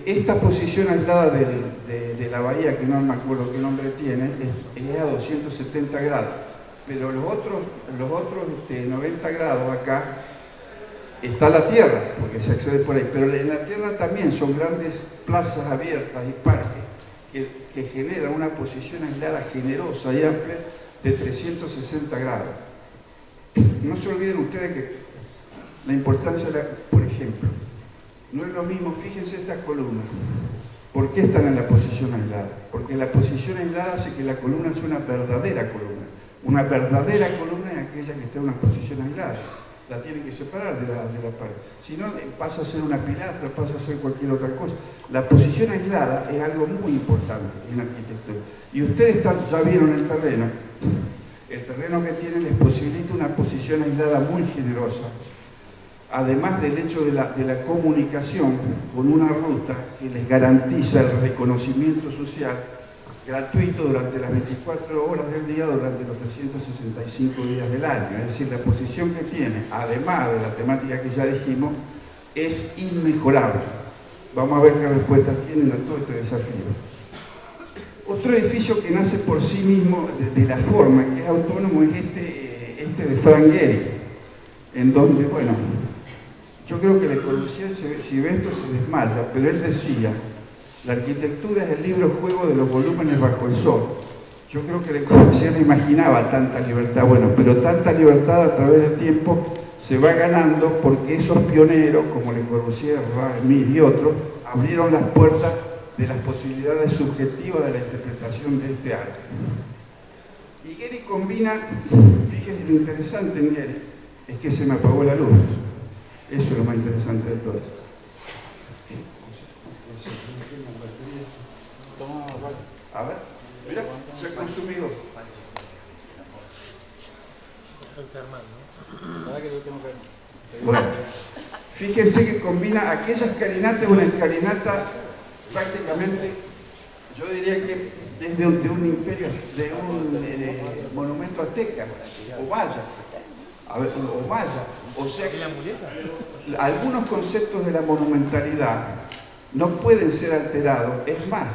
esta posición aislada de la bahía, que no me acuerdo qué nombre tiene, es a 270 grados. Pero los otros 90 grados acá está la tierra, porque se accede por ahí. Pero en la tierra también son grandes plazas abiertas y parques que generan una posición aislada generosa y amplia de 360 grados. No se olviden ustedes que la importancia, por ejemplo, No es lo mismo, fíjense estas columnas. ¿Por qué están en la posición aislada? Porque la posición aislada hace que la columna sea una verdadera columna. Una verdadera columna es aquella que está en una posición aislada. La tienen que separar de la pared. Si no, pasa a ser una pilastra, pasa a ser cualquier otra cosa. La posición aislada es algo muy importante en arquitectura. Y ustedes ya vieron el terreno. El terreno que tienen les posibilita una posición aislada muy generosa. Además del hecho de la comunicación con una ruta que les garantiza el reconocimiento social gratuito durante las 24 horas del día, durante los 365 días del año. Es decir, la posición que tiene, además de la temática que ya dijimos, es inmejorable. Vamos a ver qué respuestas tienen a todo este desafío. Otro edificio que nace por sí mismo de la forma, que es autónomo, es este de Frank Gehry, en donde, bueno, yo creo que Le Corbusier, si ve esto, se desmaya, pero él decía: la arquitectura es el libro juego de los volúmenes bajo el sol. Yo creo que Le Corbusier no imaginaba tanta libertad, bueno, pero tanta libertad a través del tiempo se va ganando porque esos pioneros, como Le Corbusier, Remy y otros, abrieron las puertas de las posibilidades subjetivas de la interpretación de este arte. Y Gehry combina, fíjense lo interesante en Gehry, es que se me apagó la luz. Eso es lo más interesante de todo esto. A ver, mira, se ha consumido. Bueno, fíjense que combina aquella escalinata, una escalinata prácticamente, yo diría que desde un imperio, de un monumento azteca, o maya. A ver, o maya. O sea, algunos conceptos de la monumentalidad no pueden ser alterados. Es más,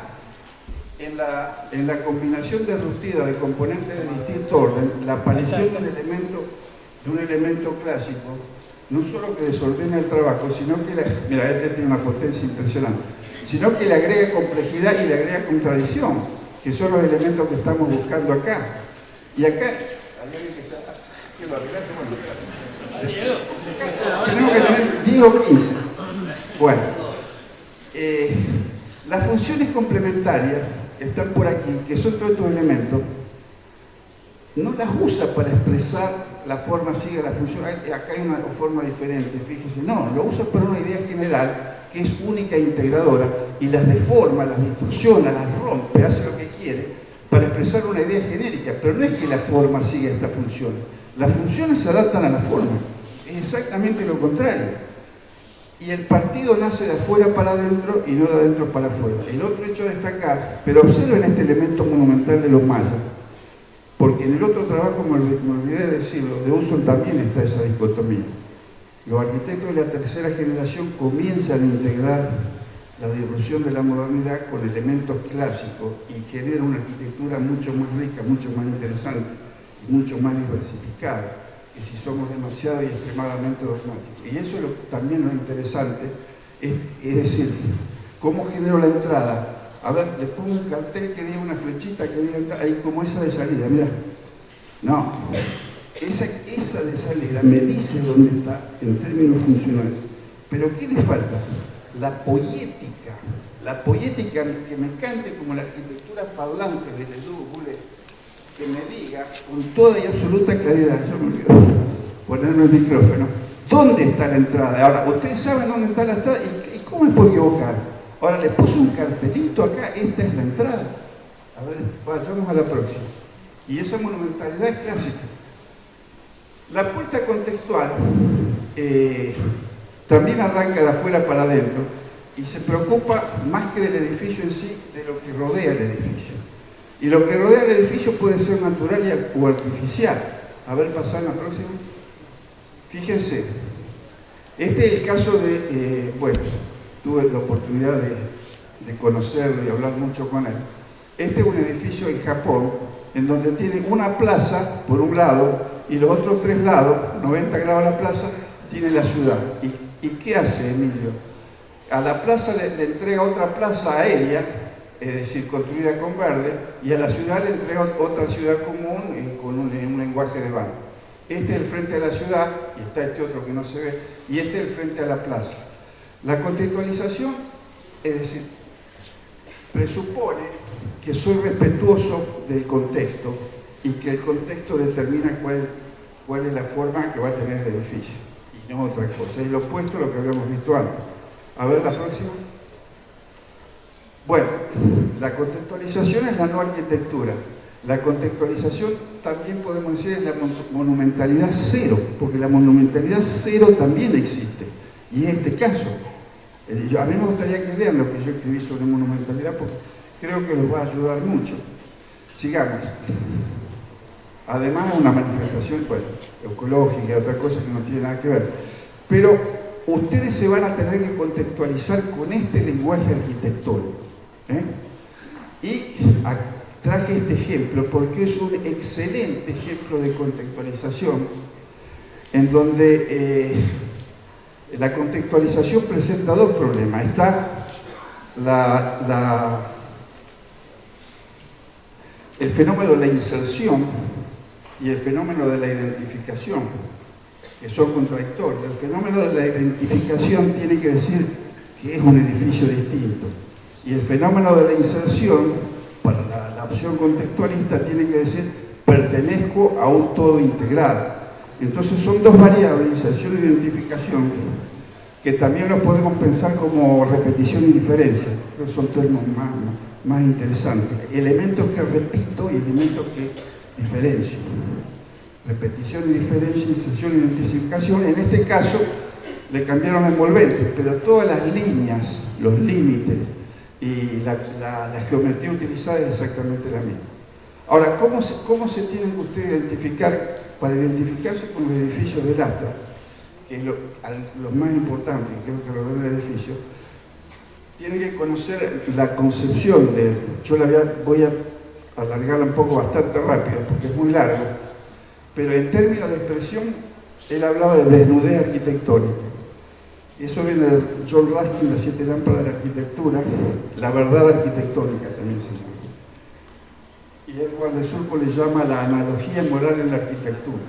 en la combinación derrutida de componentes de distinto orden, la aparición de un elemento clásico, no solo que desordena el trabajo, sino que mira, este tiene una potencia impresionante, sino que le agrega complejidad y le agrega contradicción, que son los elementos que estamos buscando acá. Y acá, hay alguien que está, que lo arreglaste, bueno, tenemos que tener 10 o 15. Bueno, las funciones complementarias están por aquí, que son todos estos elementos, no las usa para expresar la forma, sigue la función, acá hay una forma diferente, fíjense, no, lo usa para una idea general que es única e integradora y las deforma, las distorsiona, las rompe, hace lo que quiere para expresar una idea genérica, pero no es que la forma siga esta función, las funciones se adaptan a la forma, es exactamente lo contrario. Y el partido nace de afuera para adentro y no de adentro para afuera. El otro hecho a destacar, pero observen este elemento monumental de los mayas, porque en el otro trabajo, me olvidé de decirlo, de Uso también está esa dicotomía. Los arquitectos de la tercera generación comienzan a integrar la disrupción de la modernidad con elementos clásicos y generan una arquitectura mucho más rica, mucho más interesante y mucho más diversificada que si somos demasiado y extremadamente dogmáticos. Y eso es también lo interesante, es decir, ¿cómo genero la entrada? A ver, le pongo un cartel que diga una flechita que diga entrada, ahí como esa de salida, mira. No, esa de salida me dice dónde está en términos funcionales. Pero ¿qué le falta? La poética que me cante como la arquitectura parlante de Ledoux Goulet, que me diga con toda y absoluta claridad, yo me olvido ponerme el micrófono, ¿dónde está la entrada? Ahora, ustedes saben dónde está la entrada y cómo me puedo equivocar. Ahora le puse un cartelito acá, esta es la entrada. A ver, vayamos a la próxima. Y esa monumentalidad es clásica. La puerta contextual también arranca de afuera para adentro y se preocupa más que del edificio en sí, de lo que rodea el edificio. Y lo que rodea el edificio puede ser natural o artificial. A ver, pasar a la próxima. Fíjense, este es el caso de, bueno, tuve la oportunidad de conocerlo y hablar mucho con él. Este es un edificio en Japón, en donde tiene una plaza por un lado y los otros 3 lados, 90 grados la plaza, tiene la ciudad. ¿Y qué hace Emilio? A la plaza le entrega otra plaza aérea, es decir, construida con verde, y a la ciudad le entrega otra ciudad común con un lenguaje de banda. Este es el frente a la ciudad, y está este otro que no se ve, y este es el frente a la plaza. La contextualización, es decir, presupone que soy respetuoso del contexto y que el contexto determina cuál es la forma que va a tener el edificio, y no otra cosa. Es lo opuesto a lo que habíamos visto antes. A ver la próxima. Bueno, la contextualización es la no arquitectura. La contextualización también podemos decir es la monumentalidad cero, porque la monumentalidad cero también existe. Y en este caso, a mí me gustaría que vean lo que yo escribí sobre monumentalidad, porque creo que les va a ayudar mucho. Sigamos. Además es una manifestación ecológica, otra cosa que no tiene nada que ver. Pero ustedes se van a tener que contextualizar con este lenguaje arquitectónico. Y traje este ejemplo porque es un excelente ejemplo de contextualización en donde la contextualización presenta dos problemas. Está el fenómeno de la inserción y el fenómeno de la identificación, que son contradictorios. El fenómeno de la identificación tiene que decir que es un edificio distinto. Y el fenómeno de la inserción, para la opción contextualista, tiene que decir pertenezco a un todo integrado. Entonces son dos variables, inserción e identificación, que también los podemos pensar como repetición y diferencia. Son términos más interesantes. Elementos que repito y elementos que diferencio. Repetición y diferencia, inserción e identificación. En este caso le cambiaron el envolvente, pero todas las líneas, los límites y la geometría utilizada es exactamente la misma. Ahora, ¿cómo se tienen que ustedes identificar? Para identificarse con los edificios del Astra, que es lo más importante, creo que lo ve el edificio, tienen que conocer la concepción yo voy a alargarla un poco bastante rápido porque es muy largo, pero en términos de expresión, él hablaba de desnudez arquitectónica. Eso viene de John Ruskin, las 7 lámparas de la arquitectura, la verdad arquitectónica también se llama. Y Edward de Surco le llama la analogía moral en la arquitectura.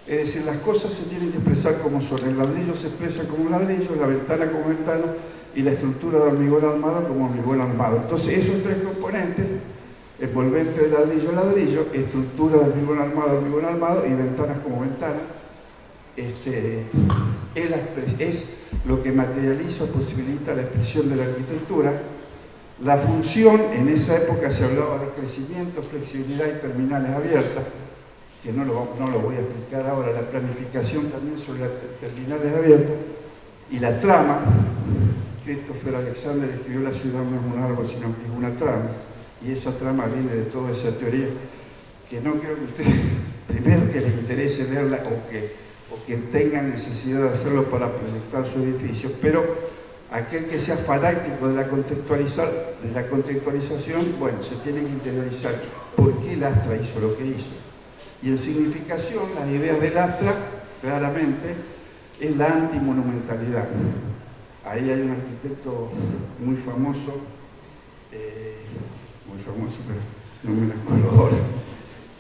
Es decir, las cosas se tienen que expresar como son. El ladrillo se expresa como ladrillo, la ventana como ventana y la estructura de hormigón armado como hormigón armado. Entonces, esos tres componentes, envolvente de ladrillo, estructura de hormigón armado y ventanas como ventanas, es lo que materializa, posibilita la expresión de la arquitectura. La función, en esa época se hablaba de crecimiento, flexibilidad y terminales abiertas, que no lo voy a explicar ahora. La planificación también sobre las terminales abiertas. Y la trama, Christopher Alexander escribió La ciudad no es un árbol, sino que es una trama. Y esa trama viene de toda esa teoría, que no creo que ustedes, primero que les interese verla o que tengan necesidad de hacerlo para proyectar su edificio, pero aquel que sea fanático de la contextualización, bueno, se tiene que interiorizar por qué el Astra hizo lo que hizo. Y en significación, las ideas del Astra, claramente, es la antimonumentalidad. Ahí hay un arquitecto muy famoso, pero no me lo acuerdo ahora,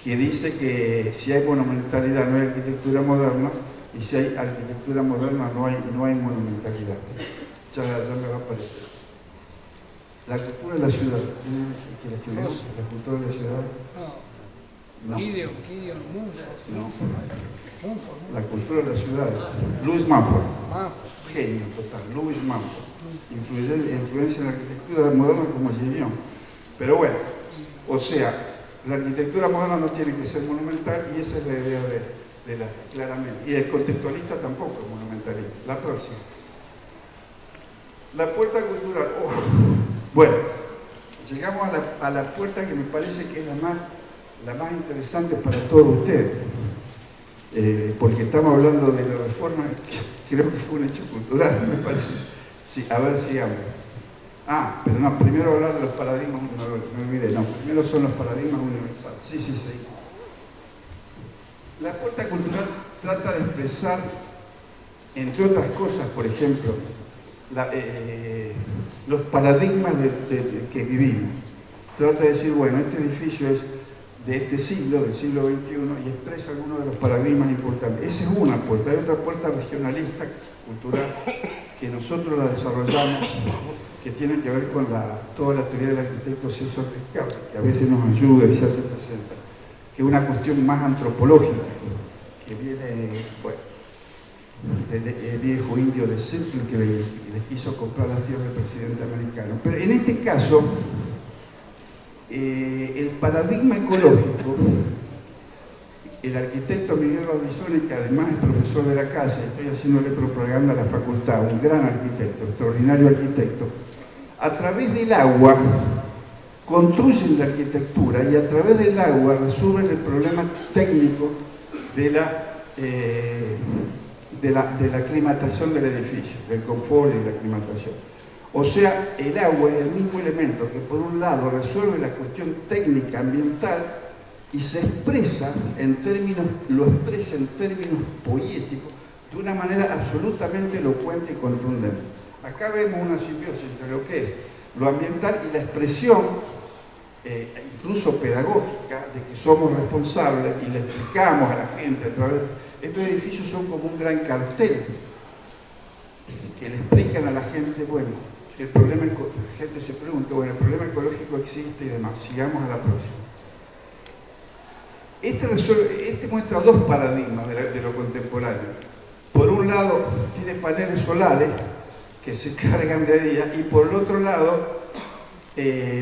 que dice que si hay monumentalidad no hay arquitectura moderna, y si hay arquitectura moderna no hay monumentalidad. Ya me va a aparecer. La cultura de la ciudad. ¿Quién la escribió? La cultura de la ciudad. No. La cultura de la ciudad. Louis Mumford. Genio total. Louis Mumford. Influencia en la arquitectura moderna como Gignon. Pero bueno, o sea, la arquitectura moderna no tiene que ser monumental y esa es la idea de la claramente. Y el contextualista tampoco es monumentalista. La próxima. La puerta cultural. Bueno, llegamos a la puerta que me parece que es la más interesante para todos ustedes, porque estamos hablando de la reforma, creo que fue un hecho cultural, me parece. Sí, a ver, sigamos. Pero no, primero hablar de los paradigmas, no olvidé, primero son los paradigmas universales. Sí. La puerta cultural trata de expresar, entre otras cosas, por ejemplo, los paradigmas que vivimos. Trata de decir, bueno, este edificio es de este siglo, del siglo XXI, y expresa algunos de los paradigmas importantes. Esa es una puerta. Hay otra puerta regionalista, cultural, que nosotros la desarrollamos, que tiene que ver con toda la teoría del arquitecto César Ricardo, que a veces nos ayuda y se hace presente, que es una cuestión más antropológica, que viene, bueno, del viejo indio de Seattle que le quiso comprar la tierra al presidente americano. Pero en este caso, el paradigma ecológico, el arquitecto Miguel Baldissoni, que además es profesor de la casa, estoy haciéndole propaganda a la facultad, un gran arquitecto, extraordinario arquitecto, a través del agua construyen la arquitectura y a través del agua resuelven el problema técnico de la climatación del edificio, del confort y de la climatación. O sea, el agua es el mismo elemento que por un lado resuelve la cuestión técnica ambiental y se expresa lo expresa en términos poéticos de una manera absolutamente elocuente y contundente. Acá vemos una simbiosis entre lo que es lo ambiental y la expresión, incluso pedagógica, de que somos responsables y le explicamos a la gente a través. Estos edificios son como un gran cartel que le explican a la gente, bueno, el problema, la gente se pregunta, bueno, el problema ecológico existe y demás. Sigamos a la próxima. Este muestra dos paradigmas de lo contemporáneo. Por un lado, tiene paneles solares que se cargan de día y por el otro lado,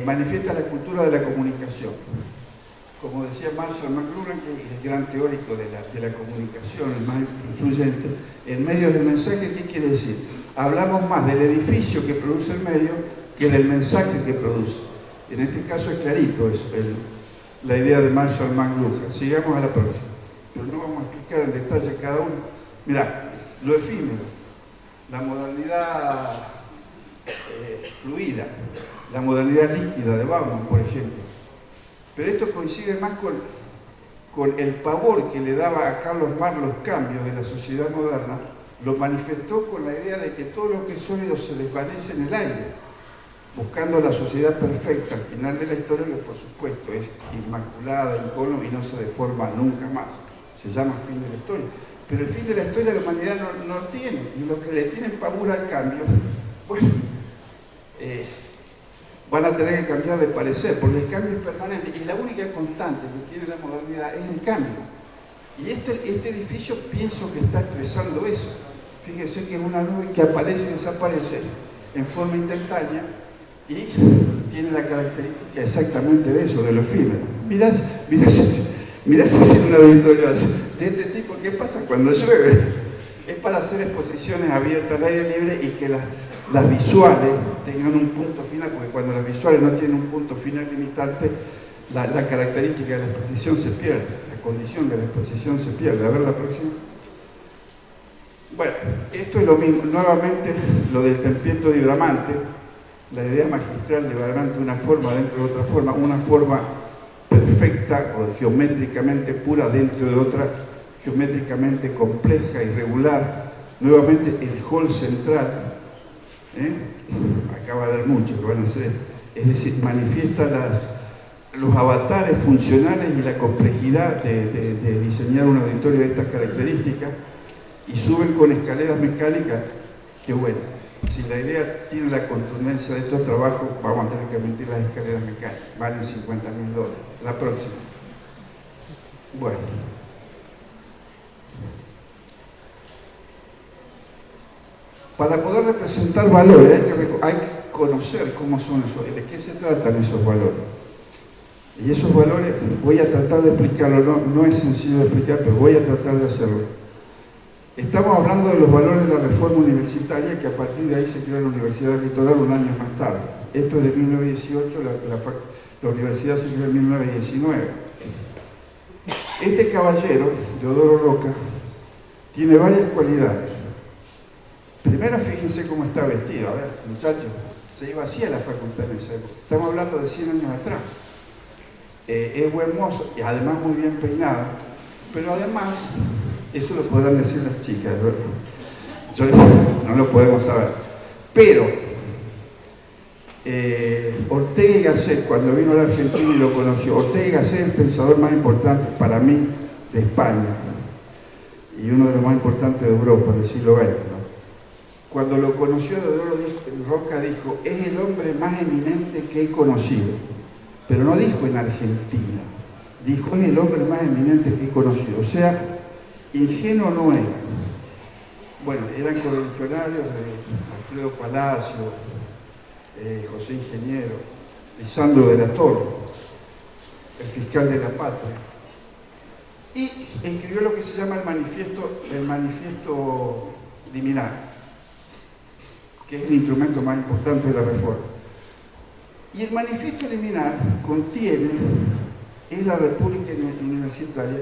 manifiesta la cultura de la comunicación. Como decía Marshall McLuhan, que es el gran teórico de la comunicación, el más influyente, en medio del mensaje, ¿qué quiere decir? Hablamos más del edificio que produce el medio que del mensaje que produce. En este caso es clarito eso, la idea de Marshall McLuhan. Sigamos a la próxima. Pero no vamos a explicar en detalle cada uno. Mirá, lo efímero, la modalidad fluida, la modalidad líquida de Bauman, por ejemplo. Pero esto coincide más con el pavor que le daba a Carlos Marx los cambios de la sociedad moderna, lo manifestó con la idea de que todo lo que es sólido se desvanece en el aire, buscando la sociedad perfecta al final de la historia, que por supuesto es inmaculada, incólume y no se deforma nunca más. Se llama fin de la historia. Pero el fin de la historia la humanidad no tiene, y los que le tienen pavor al cambio, bueno, van a tener que cambiar de parecer, porque el cambio es permanente, y la única constante que tiene la modernidad es el cambio. Y este edificio pienso que está expresando eso. Fíjense que es una nube que aparece y desaparece en forma instantánea y tiene la característica exactamente de eso, de lo efímero. Mirá si es una editorial de este tipo, ¿qué pasa cuando llueve? Es para hacer exposiciones abiertas al aire libre y que las visuales tengan un punto final, porque cuando las visuales no tienen un punto final limitante, la característica de la exposición se pierde, la condición de la exposición se pierde. A ver la próxima. Bueno, esto es lo mismo, nuevamente lo del tempiento de Bramante, la idea magistral de Bramante, una forma dentro de otra forma, una forma perfecta o geométricamente pura dentro de otra geométricamente compleja, irregular. Nuevamente el hall central, acaba de haber muchos que van a hacer, es decir, manifiesta los avatares funcionales y la complejidad de diseñar un auditorio de estas características, y suben con escaleras mecánicas que, bueno, si la idea tiene la contundencia de estos trabajos, vamos a tener que emitir las escaleras mecánicas, valen $50.000. La próxima. Bueno. Para poder representar valores hay que conocer cómo son esos, de qué se tratan esos valores. Y esos valores voy a tratar de explicarlo, no es sencillo de explicar, pero voy a tratar de hacerlo. Estamos hablando de los valores de la reforma universitaria, que a partir de ahí se creó la Universidad del Litoral un año más tarde. Esto es de 1918, la universidad se creó en 1919. Este caballero, Teodoro Roca, tiene varias cualidades. Primero, fíjense cómo está vestido. A ver, muchachos, se iba así a la facultad en esa época. Estamos hablando de 100 años atrás. Es buen mozo y además muy bien peinado, pero además, eso lo podrán decir las chicas, no lo podemos saber. Pero, Ortega y Gasset, cuando vino a la Argentina y lo conoció, Ortega y Gasset es el pensador más importante para mí de España y uno de los más importantes de Europa del siglo XX, ¿no? Cuando lo conoció, Roca dijo, es el hombre más eminente que he conocido, pero no dijo en Argentina, dijo, es el hombre más eminente que he conocido, o sea, ingenuo no era. Bueno, eran correligionarios de Alfredo Palacio, José Ingeniero, Lisandro de la Torre, el fiscal de la patria, y escribió lo que se llama el manifiesto liminar, que es el instrumento más importante de la reforma. Y el manifiesto liminar contiene, es la República Universitaria,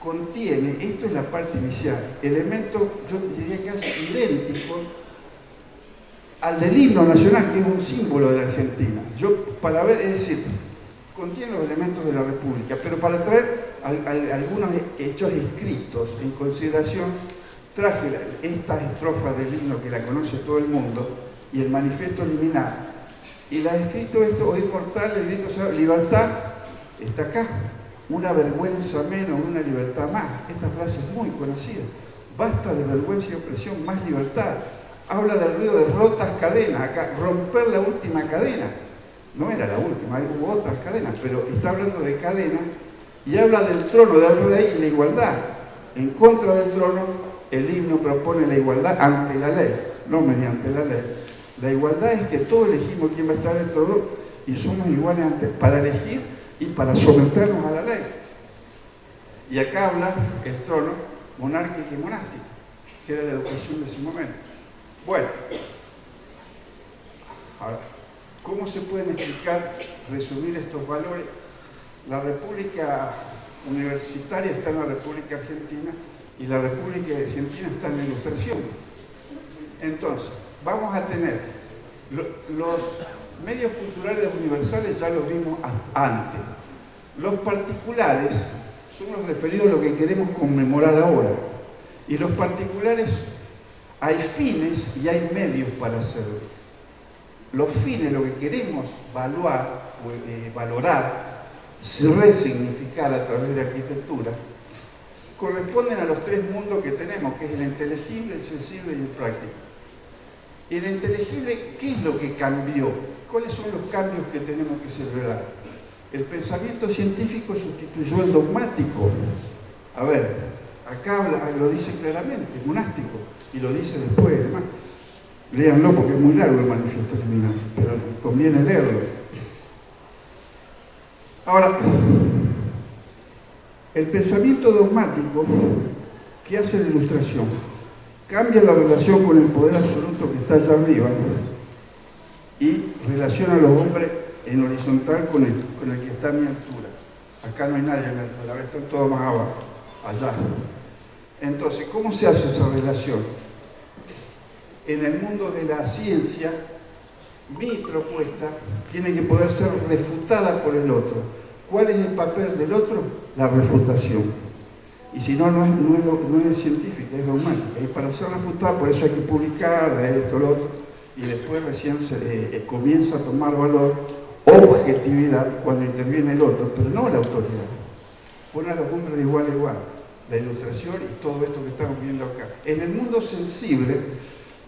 contiene, esto es la parte inicial, elementos, yo diría casi idénticos al del himno nacional, que es un símbolo de la Argentina. Yo, para ver, es decir, contiene los elementos de la República, pero para traer algunos hechos escritos en consideración, traje estas estrofas del himno que la conoce todo el mundo, y el manifiesto liminar. Y la ha escrito esto, hoy mortal, el grito, libertad, está acá. Una vergüenza menos, una libertad más. Esta frase es muy conocida. Basta de vergüenza y opresión, más libertad. Habla del ruido de rotas cadenas, acá, romper la última cadena. No era la última, hubo otras cadenas, pero está hablando de cadenas y habla del trono del rey y la igualdad. En contra del trono, el himno propone la igualdad ante la ley, no mediante la ley. La igualdad es que todos elegimos quién va a estar en el trono y somos iguales para elegir y para someternos a la ley. Y acá habla el trono monárquico y monástico, que era la educación de ese momento. Bueno, ahora, ¿cómo se pueden explicar, resumir estos valores? La República Universitaria está en la República Argentina y la República Argentina está en la Ilustración. Entonces, vamos a tener los medios culturales universales, ya los vimos antes. Los particulares son los referidos a lo que queremos conmemorar ahora. Y los particulares, hay fines y hay medios para hacerlo. Los fines, lo que queremos valorar, resignificar a través de arquitectura, corresponden a los tres mundos que tenemos, que es el inteligible, el sensible y el práctico. El inteligible, ¿qué es lo que cambió? ¿Cuáles son los cambios que tenemos que celebrar? El pensamiento científico sustituyó el dogmático. A ver, acá lo dice claramente, monástico, y lo dice después, además. Léanlo porque es muy largo el manifiesto liminar, pero conviene leerlo. Ahora, el pensamiento dogmático, ¿qué hace la Ilustración? Cambia la relación con el poder absoluto que está allá arriba y relaciona a los hombres en horizontal con el que está a mi altura. Acá no hay nadie a mi altura, ahora están todos más abajo, allá. Entonces, ¿cómo se hace esa relación? En el mundo de la ciencia, mi propuesta tiene que poder ser refutada por el otro. ¿Cuál es el papel del otro? La refutación. Y si no, no es científica, es dogmática. Y para ser refutada, por eso hay que publicar, esto, lo otro, y después recién se comienza a tomar valor, objetividad, cuando interviene el otro, pero no la autoridad. Pone a los hombres de igual a igual. La Ilustración y todo esto que estamos viendo acá. En el mundo sensible,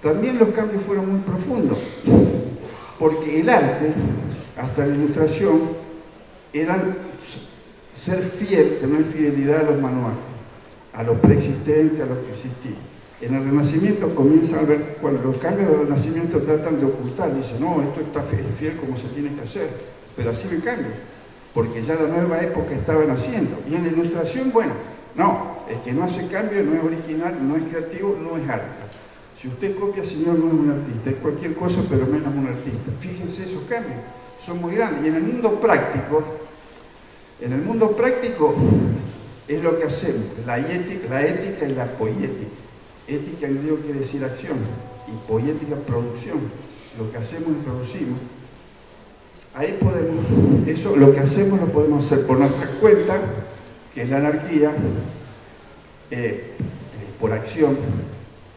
también los cambios fueron muy profundos, porque el arte, hasta la Ilustración, eran ser fiel, tener fidelidad a los manuales, a lo preexistente, a lo que existía. En el Renacimiento comienzan a ver, cuando los cambios del Renacimiento tratan de ocultar, dicen, no, esto está fiel como se tiene que hacer, pero así me cambio, porque ya la nueva época estaba naciendo. Y en la Ilustración, bueno, no, el que no hace cambio no es original, no es creativo, no es arte. Si usted copia, señor, no es un artista, es cualquier cosa, pero menos un artista. Fíjense, esos cambios son muy grandes. Y en el mundo práctico es lo que hacemos, la ética y la poética. Ética en griego quiere decir acción, y poética producción. Lo que hacemos y producimos. Ahí podemos, eso, lo que hacemos lo podemos hacer por nuestra cuenta, que es la anarquía, por acción,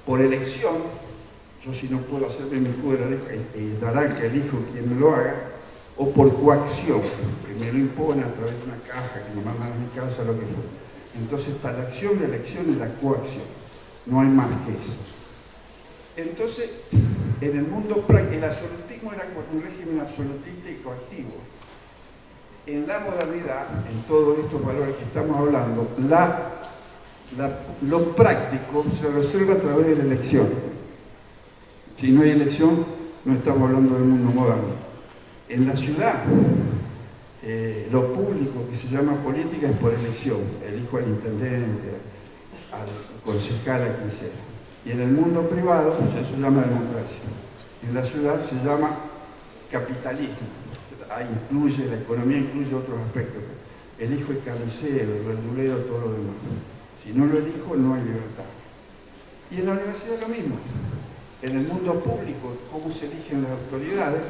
por elección. Yo si no puedo hacerme mi jugo de naranja, elijo quien me lo haga, o por coacción. Primero impone a través de una caja que me mandan a mi casa, lo que fue. Entonces está la acción, la elección y la coacción. No hay más que eso. Entonces, en el mundo práctico, el absolutismo era un régimen absolutista y coactivo. En la modernidad, en todos estos valores que estamos hablando, lo práctico se resuelve a través de la elección. Si no hay elección, no estamos hablando del mundo moderno. En la ciudad, lo público que se llama política es por elección. Elijo al intendente, al concejal, a quien sea. Y en el mundo privado se llama democracia. En la ciudad se llama capitalismo. Ahí incluye, la economía incluye otros aspectos. Elijo el cabecero, el verdulero, todo lo demás. Si no lo elijo, no hay libertad. Y en la universidad lo mismo. En el mundo público, cómo se eligen las autoridades,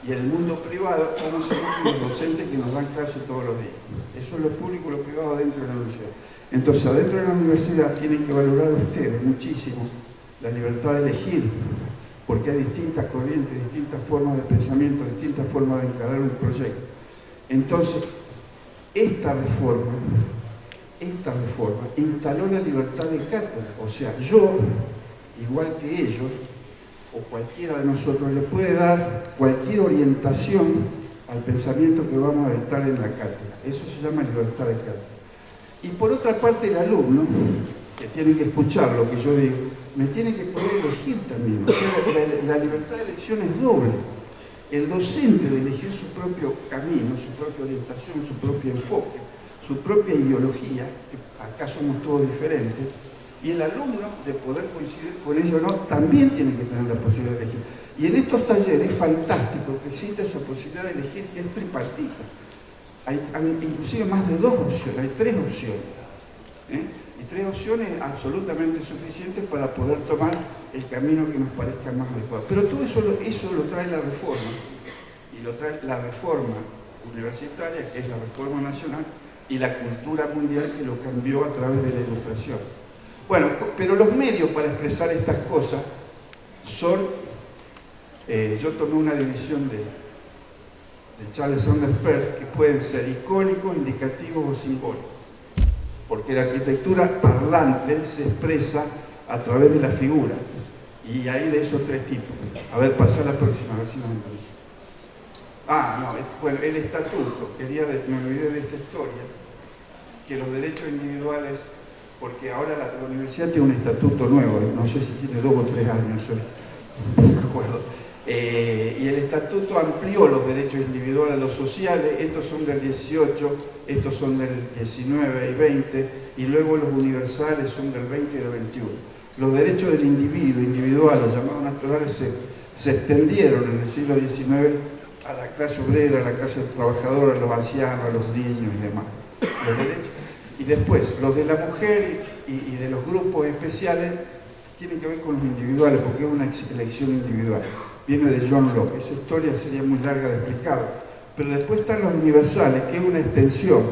y en el mundo privado, cómo se eligen los docentes que nos dan clase todos los días. Eso es lo público y lo privado dentro de la universidad. Entonces, adentro de la universidad tienen que valorar ustedes muchísimo la libertad de elegir, porque hay distintas corrientes, distintas formas de pensamiento, distintas formas de encarar un proyecto. Entonces, esta reforma instaló la libertad de cátedra. O sea, yo, igual que ellos, o cualquiera de nosotros, le puede dar cualquier orientación al pensamiento que vamos a dictar en la cátedra. Eso se llama libertad de cátedra. Y por otra parte, el alumno, que tiene que escuchar lo que yo digo, me tiene que poder elegir también. O sea, la libertad de elección es doble. El docente de elegir su propio camino, su propia orientación, su propio enfoque, su propia ideología, que acá somos todos diferentes, y el alumno, de poder coincidir con ello o no, también tiene que tener la posibilidad de elegir. Y en estos talleres es fantástico que exista esa posibilidad de elegir, que es tripartita. Hay inclusive más de 2 opciones, hay 3 opciones. Y 3 opciones absolutamente suficientes para poder tomar el camino que nos parezca más adecuado. Pero todo eso lo trae la reforma, y lo trae la reforma universitaria, que es la reforma nacional, y la cultura mundial, que lo cambió a través de la ilustración. Bueno, pero los medios para expresar estas cosas son, yo tomé una división de Charles Sanders Peirce, que pueden ser icónicos, indicativos o simbólicos. Porque la arquitectura parlante se expresa a través de la figura. Y hay de esos 3 tipos. A ver, pasa a la próxima, a ver si nos entendemos. Bueno, el estatuto, me olvidé de esta historia, que los derechos individuales, porque ahora la universidad tiene un estatuto nuevo, no sé si tiene 2 o 3 años, no me acuerdo. Y el estatuto amplió los derechos individuales a los sociales. Estos son del 18, estos son del 19 y 20, y luego los universales son del 20 y del 21. Los derechos del individual, los llamados naturales, se extendieron en el siglo XIX a la clase obrera, a la clase trabajadora, a los ancianos, a los niños y demás. Los derechos. Y después, los de la mujer y de los grupos especiales tienen que ver con los individuales, porque es una elección individual. Viene de John Locke. Esa historia sería muy larga de explicar. Pero después están los universales, que es una extensión,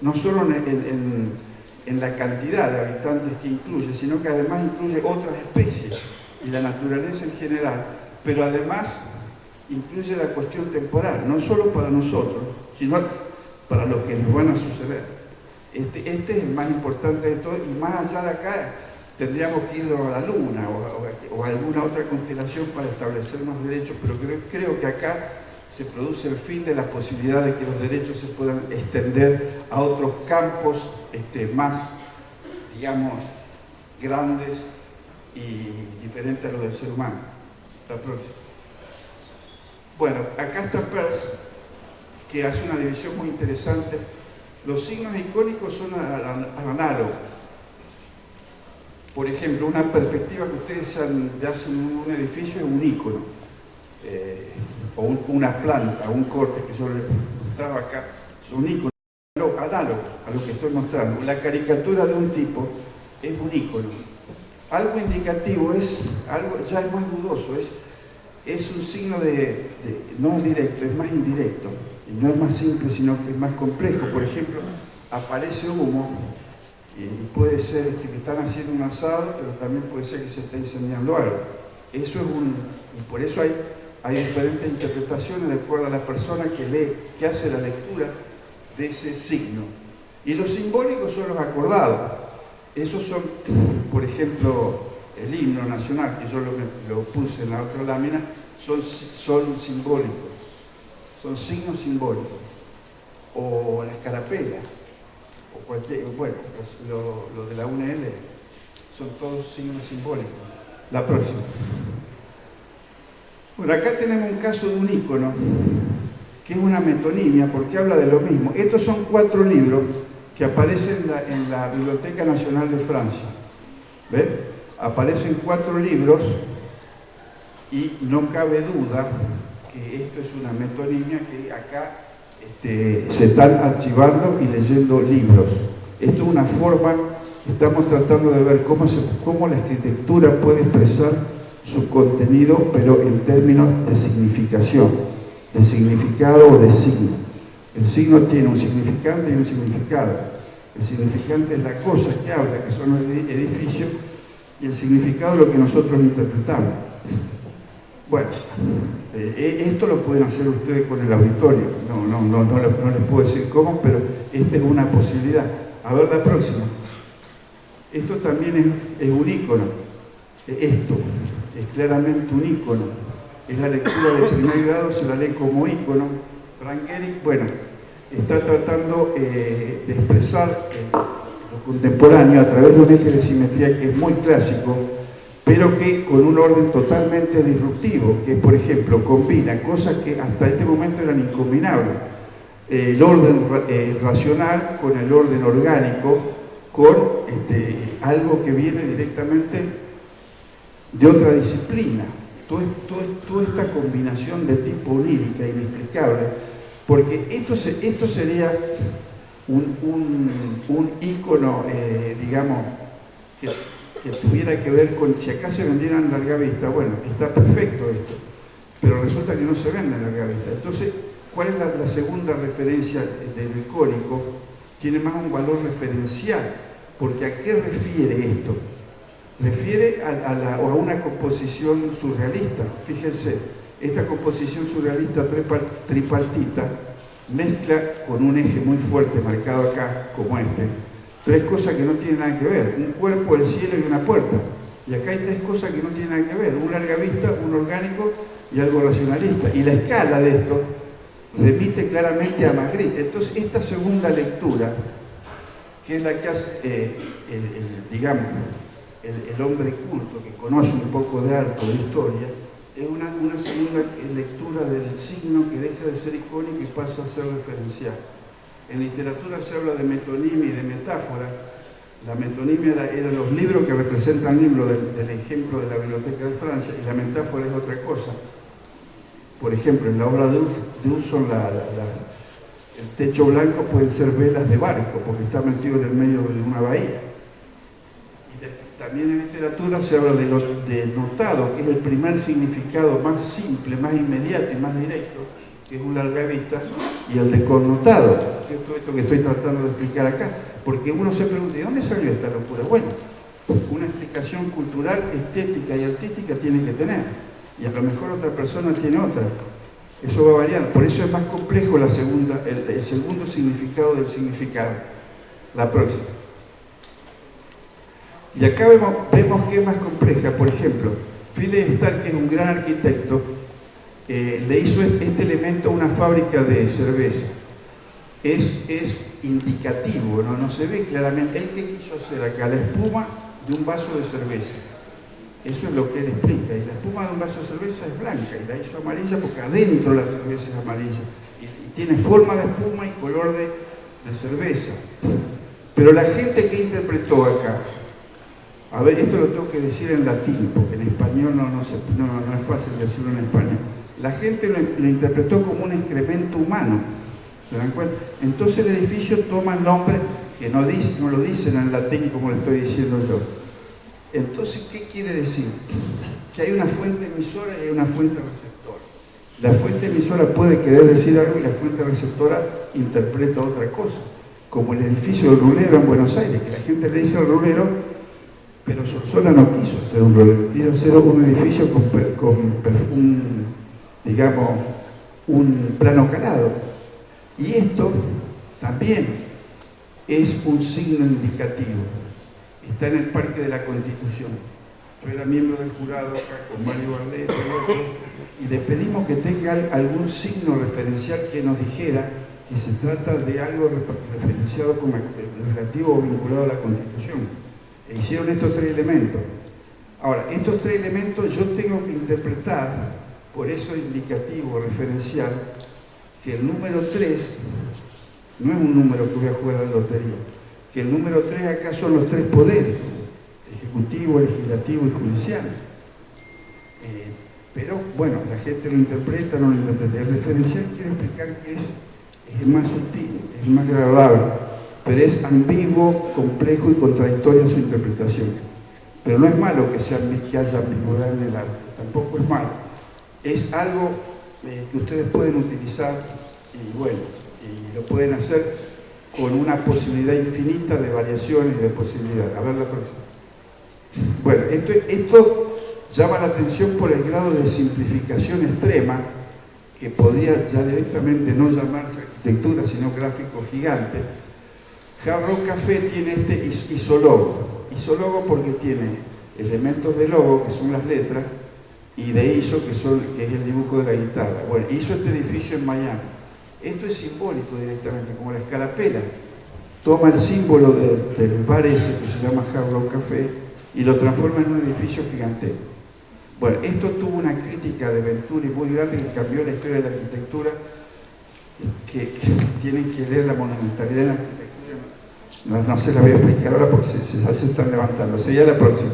no solo en la cantidad de habitantes que incluye, sino que además incluye otras especies y la naturaleza en general, pero además incluye la cuestión temporal, no solo para nosotros, sino para los que nos van a suceder. Este es el más importante de todo, y más allá de acá tendríamos que ir a la Luna o a alguna otra constelación para establecer más derechos, pero creo que acá se produce el fin de la posibilidad de que los derechos se puedan extender a otros campos más, digamos, grandes y diferentes a los del ser humano. La próxima. Bueno, acá está Peirce, que hace una división muy interesante. Los signos icónicos son análogos. Por ejemplo, una perspectiva que ustedes hacen un edificio es un ícono, o una planta, un corte que yo les mostraba acá, es un ícono análogo a lo que estoy mostrando. La caricatura de un tipo es un ícono. Algo indicativo ya es más dudoso, es un signo no es directo, es más indirecto, y no es más simple, sino que es más complejo. Por ejemplo, aparece humo, y puede ser que están haciendo un asado, pero también puede ser que se esté incendiando algo. Y por eso hay hay diferentes interpretaciones de acuerdo a la persona que lee, que hace la lectura de ese signo. Y los simbólicos son los acordados. Esos son, por ejemplo, el himno nacional, que yo lo puse en la otra lámina, son simbólicos, son signos simbólicos. O la escarapela, o cualquier, bueno, lo de la UNL, son todos signos simbólicos. La próxima. Bueno, acá tenemos un caso de un ícono, que es una metonimia, porque habla de lo mismo. Estos son 4 libros que aparecen en la Biblioteca Nacional de Francia. ¿Ven? Aparecen 4 libros y no cabe duda que esto es una metonimia, que acá se están archivando y leyendo libros. Esto es una forma, estamos tratando de ver cómo la arquitectura puede expresar su contenido, pero en términos de significación, de significado o de signo. El signo tiene un significante y un significado. El significante es la cosa que habla, que son los edificios, y el significado es lo que nosotros interpretamos. Bueno, esto lo pueden hacer ustedes con el auditorio. No les puedo decir cómo, pero esta es una posibilidad. A ver la próxima. Esto también es un ícono. Esto es claramente un ícono. Es la lectura de primer grado, se la lee como ícono. Frank Gehry, bueno, está tratando de expresar lo contemporáneo a través de un eje de simetría que es muy clásico, pero que con un orden totalmente disruptivo, que por ejemplo combina cosas que hasta este momento eran incombinables. El orden racional con el orden orgánico, con algo que viene directamente de otra disciplina. Toda esta combinación de tipo onírica, inexplicable, porque esto sería un ícono, digamos, que tuviera que ver con, si acá se vendieran larga vista, bueno, está perfecto esto, pero resulta que no se vende en larga vista. Entonces, ¿cuál es la segunda referencia del icónico? Tiene más un valor referencial, porque ¿a qué refiere esto? Refiere a una composición surrealista. Fíjense, esta composición surrealista tripartita mezcla con un eje muy fuerte marcado acá, como este, 3 cosas que no tienen nada que ver: un cuerpo, el cielo y una puerta. Y acá hay 3 cosas que no tienen nada que ver: un larga vista, un orgánico y algo racionalista. Y la escala de esto remite claramente a Magritte. Entonces, esta segunda lectura, que es la que hace, digamos, el hombre culto que conoce un poco de arte, de historia, es una segunda lectura del signo que deja de ser icónico y pasa a ser referencial. En literatura se habla de metonimia y de metáfora. La metonimia eran los libros que representan libros del ejemplo de la Biblioteca de Francia, y la metáfora es otra cosa. Por ejemplo, en la obra de Uson, el techo blanco pueden ser velas de barco, porque está metido en el medio de una bahía. También en literatura se habla de notado, que es el primer significado más simple, más inmediato y más directo, que es un larga vista, y el de connotado, que es todo esto que estoy tratando de explicar acá, porque uno se pregunta, ¿de dónde salió esta locura? Bueno, una explicación cultural, estética y artística tiene que tener, y a lo mejor otra persona tiene otra. Eso va variando, por eso es más complejo el segundo significado del significado. La próxima. Y acá vemos que es más compleja. Por ejemplo, Philip Stark, que es un gran arquitecto, le hizo este elemento a una fábrica de cerveza. Es indicativo, no se ve claramente. ¿Él qué quiso hacer acá? La espuma de un vaso de cerveza. Eso es lo que él explica. Y la espuma de un vaso de cerveza es blanca, y la hizo amarilla porque adentro la cerveza es amarilla. Y tiene forma de espuma y color de cerveza. Pero la gente que interpretó acá, a ver, esto lo tengo que decir en latín, porque en español no es fácil decirlo en español. La gente lo interpretó como un excremento humano, ¿se dan cuenta? Entonces el edificio toma nombres que no lo dicen en latín como lo estoy diciendo yo. Entonces, ¿qué quiere decir? Que hay una fuente emisora y hay una fuente receptora. La fuente emisora puede querer decir algo y la fuente receptora interpreta otra cosa, como el edificio del Rulero en Buenos Aires, que la gente le dice al Rulero, pero Solsola no quiso hacer un rollo, quiso hacer un edificio con digamos, un plano calado. Y esto también es un signo indicativo. Está en el Parque de la Constitución. Yo era miembro del jurado acá con Mario Barlet y otros, y le pedimos que tenga algún signo referencial que nos dijera que se trata de algo referenciado como relativo o vinculado a la Constitución. E hicieron estos tres elementos. Ahora, estos tres elementos yo tengo que interpretar, por eso indicativo, referencial, que el número 3 no es un número que voy a jugar a la lotería, que el número 3 acá son los tres poderes, ejecutivo, legislativo y judicial. Pero bueno, la gente lo interpreta, no lo interpreta. El referencial quiere explicar que es más sutil, es más agradable, pero es ambiguo, complejo y contradictorio su interpretación. Pero no es malo que haya ambigüedad en el arte, tampoco es malo. Es algo que ustedes pueden utilizar y bueno, y lo pueden hacer con una posibilidad infinita de variaciones y de posibilidades. A ver la próxima. Bueno, esto llama la atención por el grado de simplificación extrema, que podría ya directamente no llamarse arquitectura, sino gráfico gigante. Hard Rock Café tiene este isólogo. Isólogo porque tiene elementos de logo, que son las letras, y de ISO, que es el dibujo de la guitarra. Bueno, hizo este edificio en Miami. Esto es simbólico directamente, como la escarapela. Toma el símbolo del bar ese que se llama Hard Rock Café y lo transforma en un edificio gigantesco. Bueno, esto tuvo una crítica de Venturi muy grande que cambió la historia de la arquitectura, que tienen que leer la monumentalidad de la arquitectura. No se la voy a explicar ahora porque se están levantando. Sería la próxima.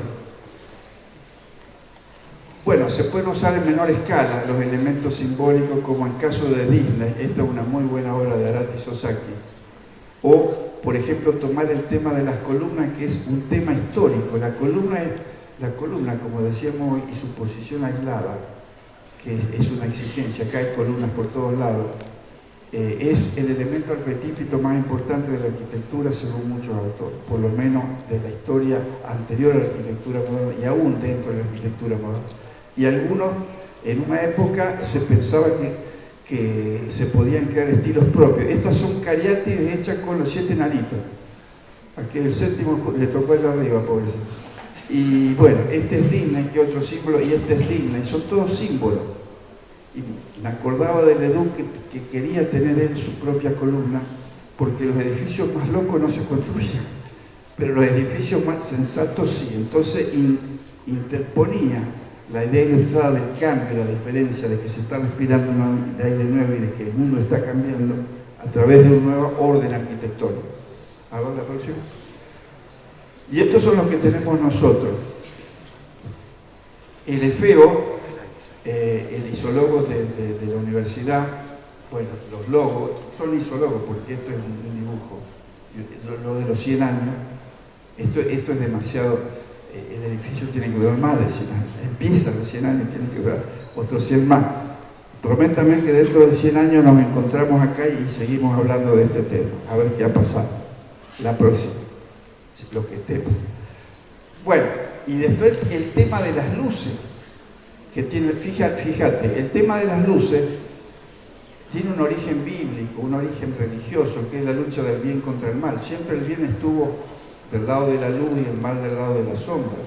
Bueno, se pueden usar en menor escala los elementos simbólicos, como en caso de Disney. Esta es una muy buena obra de Araki Sosaki. O, por ejemplo, tomar el tema de las columnas, que es un tema histórico. La columna, como decíamos hoy, y su posición aislada, que es una exigencia, acá hay columnas por todos lados, es el elemento arquetípico más importante de la arquitectura según muchos autores, por lo menos de la historia anterior a la arquitectura moderna y aún dentro de la arquitectura moderna. Y algunos, en una época, se pensaba que se podían crear estilos propios. Estas son cariátides hechas con los 7 enanitos. Aquí el séptimo le tocó el de arriba, pobrecito. Y bueno, este es Disney, que otro símbolo, y este es Disney, son todos símbolos. Y me acordaba de Ledoux que quería tener él su propia columna, porque los edificios más locos no se construyen, pero los edificios más sensatos sí. Entonces interponía la idea ilustrada del cambio, la diferencia de que se está respirando un aire nuevo y de que el mundo está cambiando a través de un nuevo orden arquitectónico. Ahora la próxima. Y estos son los que tenemos nosotros. El EFEO, el isólogo de la universidad, bueno, los logos, son isólogos porque esto es un dibujo. Lo de los 100 años, esto es demasiado, el edificio tiene que durar más de 100 años. Empieza de 100 años, tiene que durar otros 100 más. Prométame que dentro de 100 años nos encontramos acá y seguimos hablando de este tema, a ver qué ha pasado. La próxima. Lo que estemos. Bueno, y después el tema de las luces, que tiene, fíjate, el tema de las luces tiene un origen bíblico, un origen religioso, que es la lucha del bien contra el mal. Siempre el bien estuvo del lado de la luz y el mal del lado de la sombra.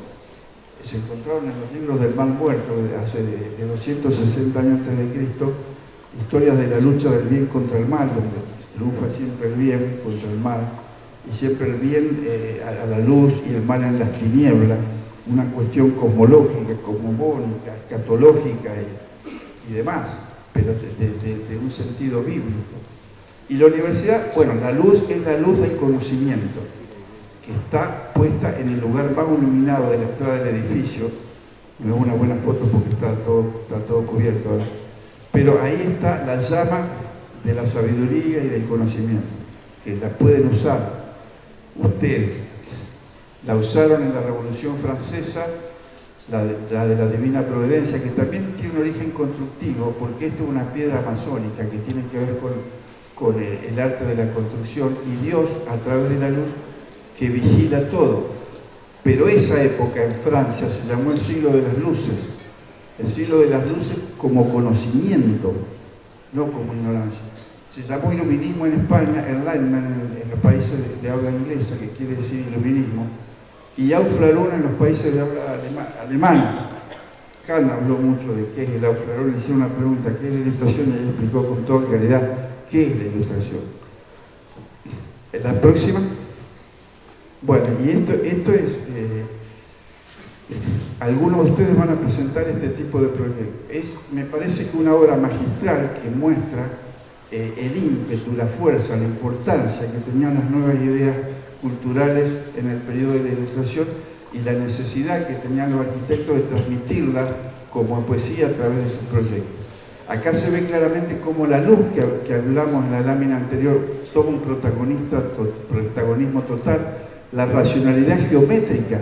Se encontraron en los libros del mal muerto, de 260 años antes de Cristo, historias de la lucha del bien contra el mal, donde triunfa siempre el bien contra el mal, y siempre el bien a la luz y el mal en las tinieblas, una cuestión cosmológica, cosmogónica, escatológica y demás, pero de un sentido bíblico. Y la universidad, bueno, la luz es la luz del conocimiento, que está puesta en el lugar más iluminado de la entrada del edificio. No es una buena foto porque está todo cubierto ahora, pero ahí está la llama de la sabiduría y del conocimiento, que la pueden usar ustedes. La usaron en la Revolución Francesa, la de la Divina Providencia, que también tiene un origen constructivo, porque esto es una piedra masónica que tiene que ver con el arte de la construcción, y Dios, a través de la luz, que vigila todo. Pero esa época en Francia se llamó el siglo de las luces, el siglo de las luces como conocimiento, no como ignorancia. Se llamó iluminismo en España, Enlightenment en los países de habla inglesa, que quiere decir iluminismo, y Aufklärung en los países de habla alemana. Kant habló mucho de qué es el Aufklärung, le hicieron una pregunta, ¿qué es la ilustración? Y él explicó con toda claridad qué es la ilustración. ¿La próxima? Bueno, y esto es... algunos de ustedes van a presentar este tipo de proyectos. Me parece que una obra magistral que muestra el ímpetu, la fuerza, la importancia que tenían las nuevas ideas culturales en el periodo de la Ilustración y la necesidad que tenían los arquitectos de transmitirla como poesía a través de sus proyectos. Acá se ve claramente cómo la luz que hablamos en la lámina anterior toma un protagonismo total, la racionalidad geométrica.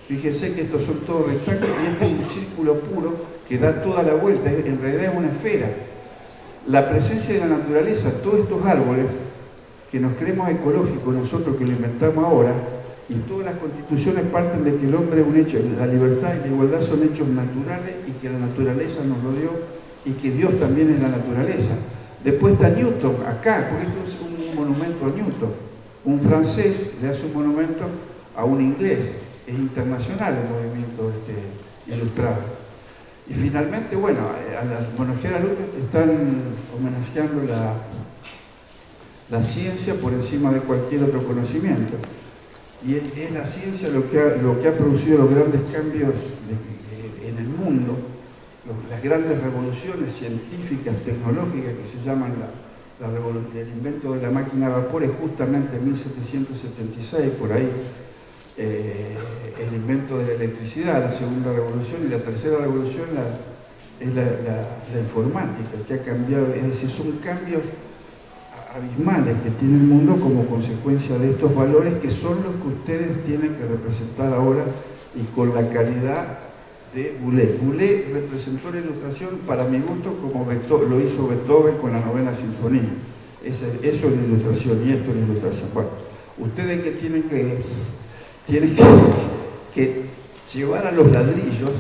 Fíjense que estos son todos rectángulos y este es un círculo puro que da toda la vuelta, en realidad es una esfera. La presencia de la naturaleza, todos estos árboles, que nos creemos ecológicos nosotros que lo inventamos ahora, y todas las constituciones parten de que el hombre es un hecho, la libertad y la igualdad son hechos naturales y que la naturaleza nos rodeó y que Dios también es la naturaleza. Después está Newton acá, porque esto es un monumento a Newton. Un francés le hace un monumento a un inglés. Es internacional el movimiento ilustrado. Y finalmente, bueno, a las monarquías están homenajeando la ciencia por encima de cualquier otro conocimiento. Y es la ciencia lo que ha producido los grandes cambios en el mundo, las grandes revoluciones científicas, tecnológicas que se llaman el invento de la máquina de vapor es justamente en 1776, por ahí. El invento de la electricidad, la segunda revolución, y la tercera revolución es la informática, que ha cambiado, es decir, son cambios abismales que tiene el mundo como consecuencia de estos valores que son los que ustedes tienen que representar ahora y con la calidad de Boulez. Boulez representó la ilustración, para mi gusto, como lo hizo Beethoven con la novena sinfonía. Eso es la ilustración y esto es la ilustración. Bueno, ustedes que tienen que llevar a los ladrillos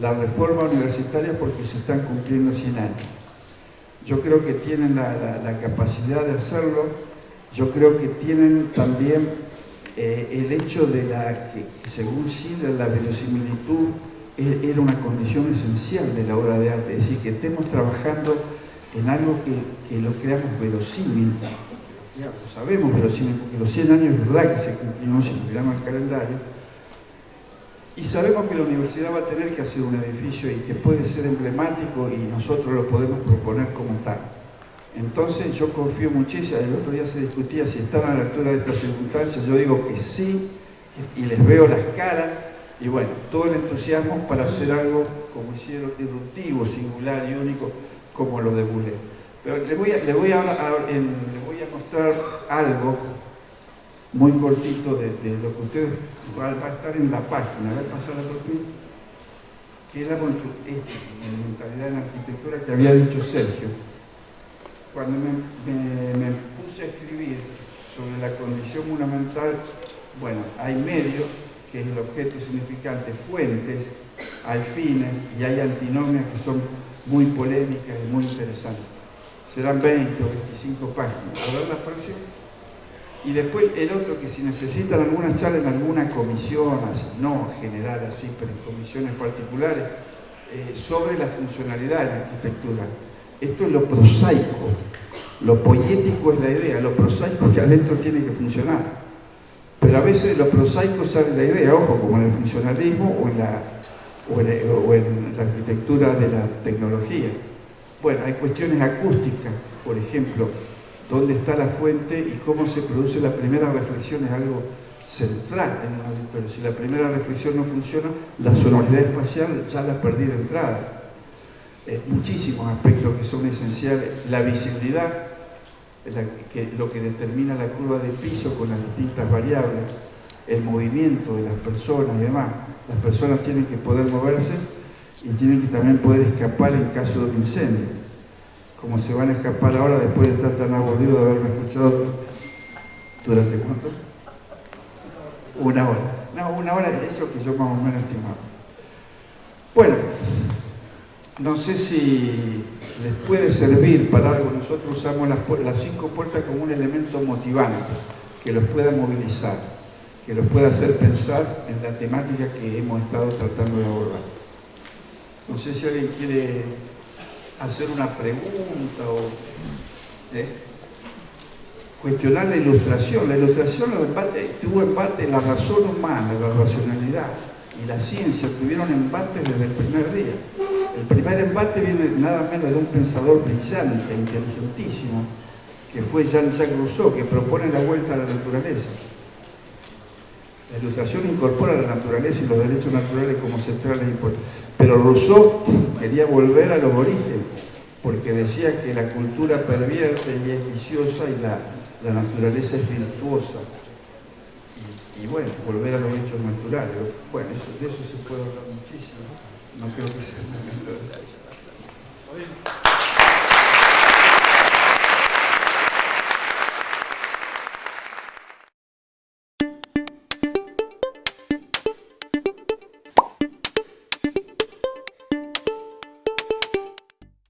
la reforma universitaria porque se están cumpliendo 100 años. Yo creo que tienen la capacidad de hacerlo, yo creo que tienen también el hecho de que según Schiller la verosimilitud era una condición esencial de la obra de arte, es decir, que estemos trabajando en algo que lo creamos verosímil. Ya, lo sabemos verosímil, porque los 100 años es verdad que se cumplieron si miramos el calendario, y sabemos que la universidad va a tener que hacer un edificio y que puede ser emblemático y nosotros lo podemos proponer como tal. Entonces yo confío muchísimo, el otro día se discutía si están a la altura de estas circunstancias, yo digo que sí, y les veo las caras, y bueno, todo el entusiasmo para hacer algo como hicieron, disruptivo, singular y único, como lo de Boulez. Pero les voy a mostrar algo muy cortito de lo que ustedes va a estar en la página, va a pasar por aquí, que es la mentalidad en arquitectura que había dicho Sergio. Cuando me puse a escribir sobre la condición monumental, bueno, hay medios, que es el objeto significante, fuentes, hay fines y hay antinomias que son muy polémicas y muy interesantes. Serán 20 o 25 páginas. A ver la próxima. Y después el otro, que si necesitan alguna charla en alguna comisión, así, no general así, pero en comisiones particulares, sobre la funcionalidad de la arquitectura. Esto es lo prosaico, lo poético es la idea, lo prosaico que adentro tiene que funcionar. Pero a veces lo prosaico sale la idea, ojo, como en el funcionalismo o en la arquitectura de la tecnología. Bueno, hay cuestiones acústicas, por ejemplo, dónde está la fuente y cómo se produce la primera reflexión es algo central en un auditorio. Si la primera reflexión no funciona, la sonoridad espacial ya la perdí de entrada. Muchísimos aspectos que son esenciales. La visibilidad, lo que determina la curva de piso con las distintas variables, el movimiento de las personas y demás. Las personas tienen que poder moverse y tienen que también poder escapar en caso de un incendio. Como se van a escapar ahora después de estar tan aburridos de haberme escuchado durante ¿cuánto? Una hora. No, una hora es eso que yo más o menos estimaba. Bueno, No sé si les puede servir para algo. Nosotros usamos las 5 puertas como un elemento motivante, que los pueda movilizar, que los pueda hacer pensar en la temática que hemos estado tratando de abordar. No sé si alguien quiere hacer una pregunta o cuestionar la ilustración. La ilustración tuvo embate en la razón humana, la racionalidad y la ciencia tuvieron embates desde el primer día. El primer embate viene nada menos de un pensador brillante, inteligentísimo, que fue Jean-Jacques Rousseau, que propone la vuelta a la naturaleza. La ilustración incorpora la naturaleza y los derechos naturales como centrales importantes. Pero Rousseau quería volver a los orígenes, porque decía que la cultura pervierte y es viciosa y la naturaleza es virtuosa. Y bueno, volver a los hechos naturales. Bueno, de eso se puede hablar muchísimo. No creo que sea una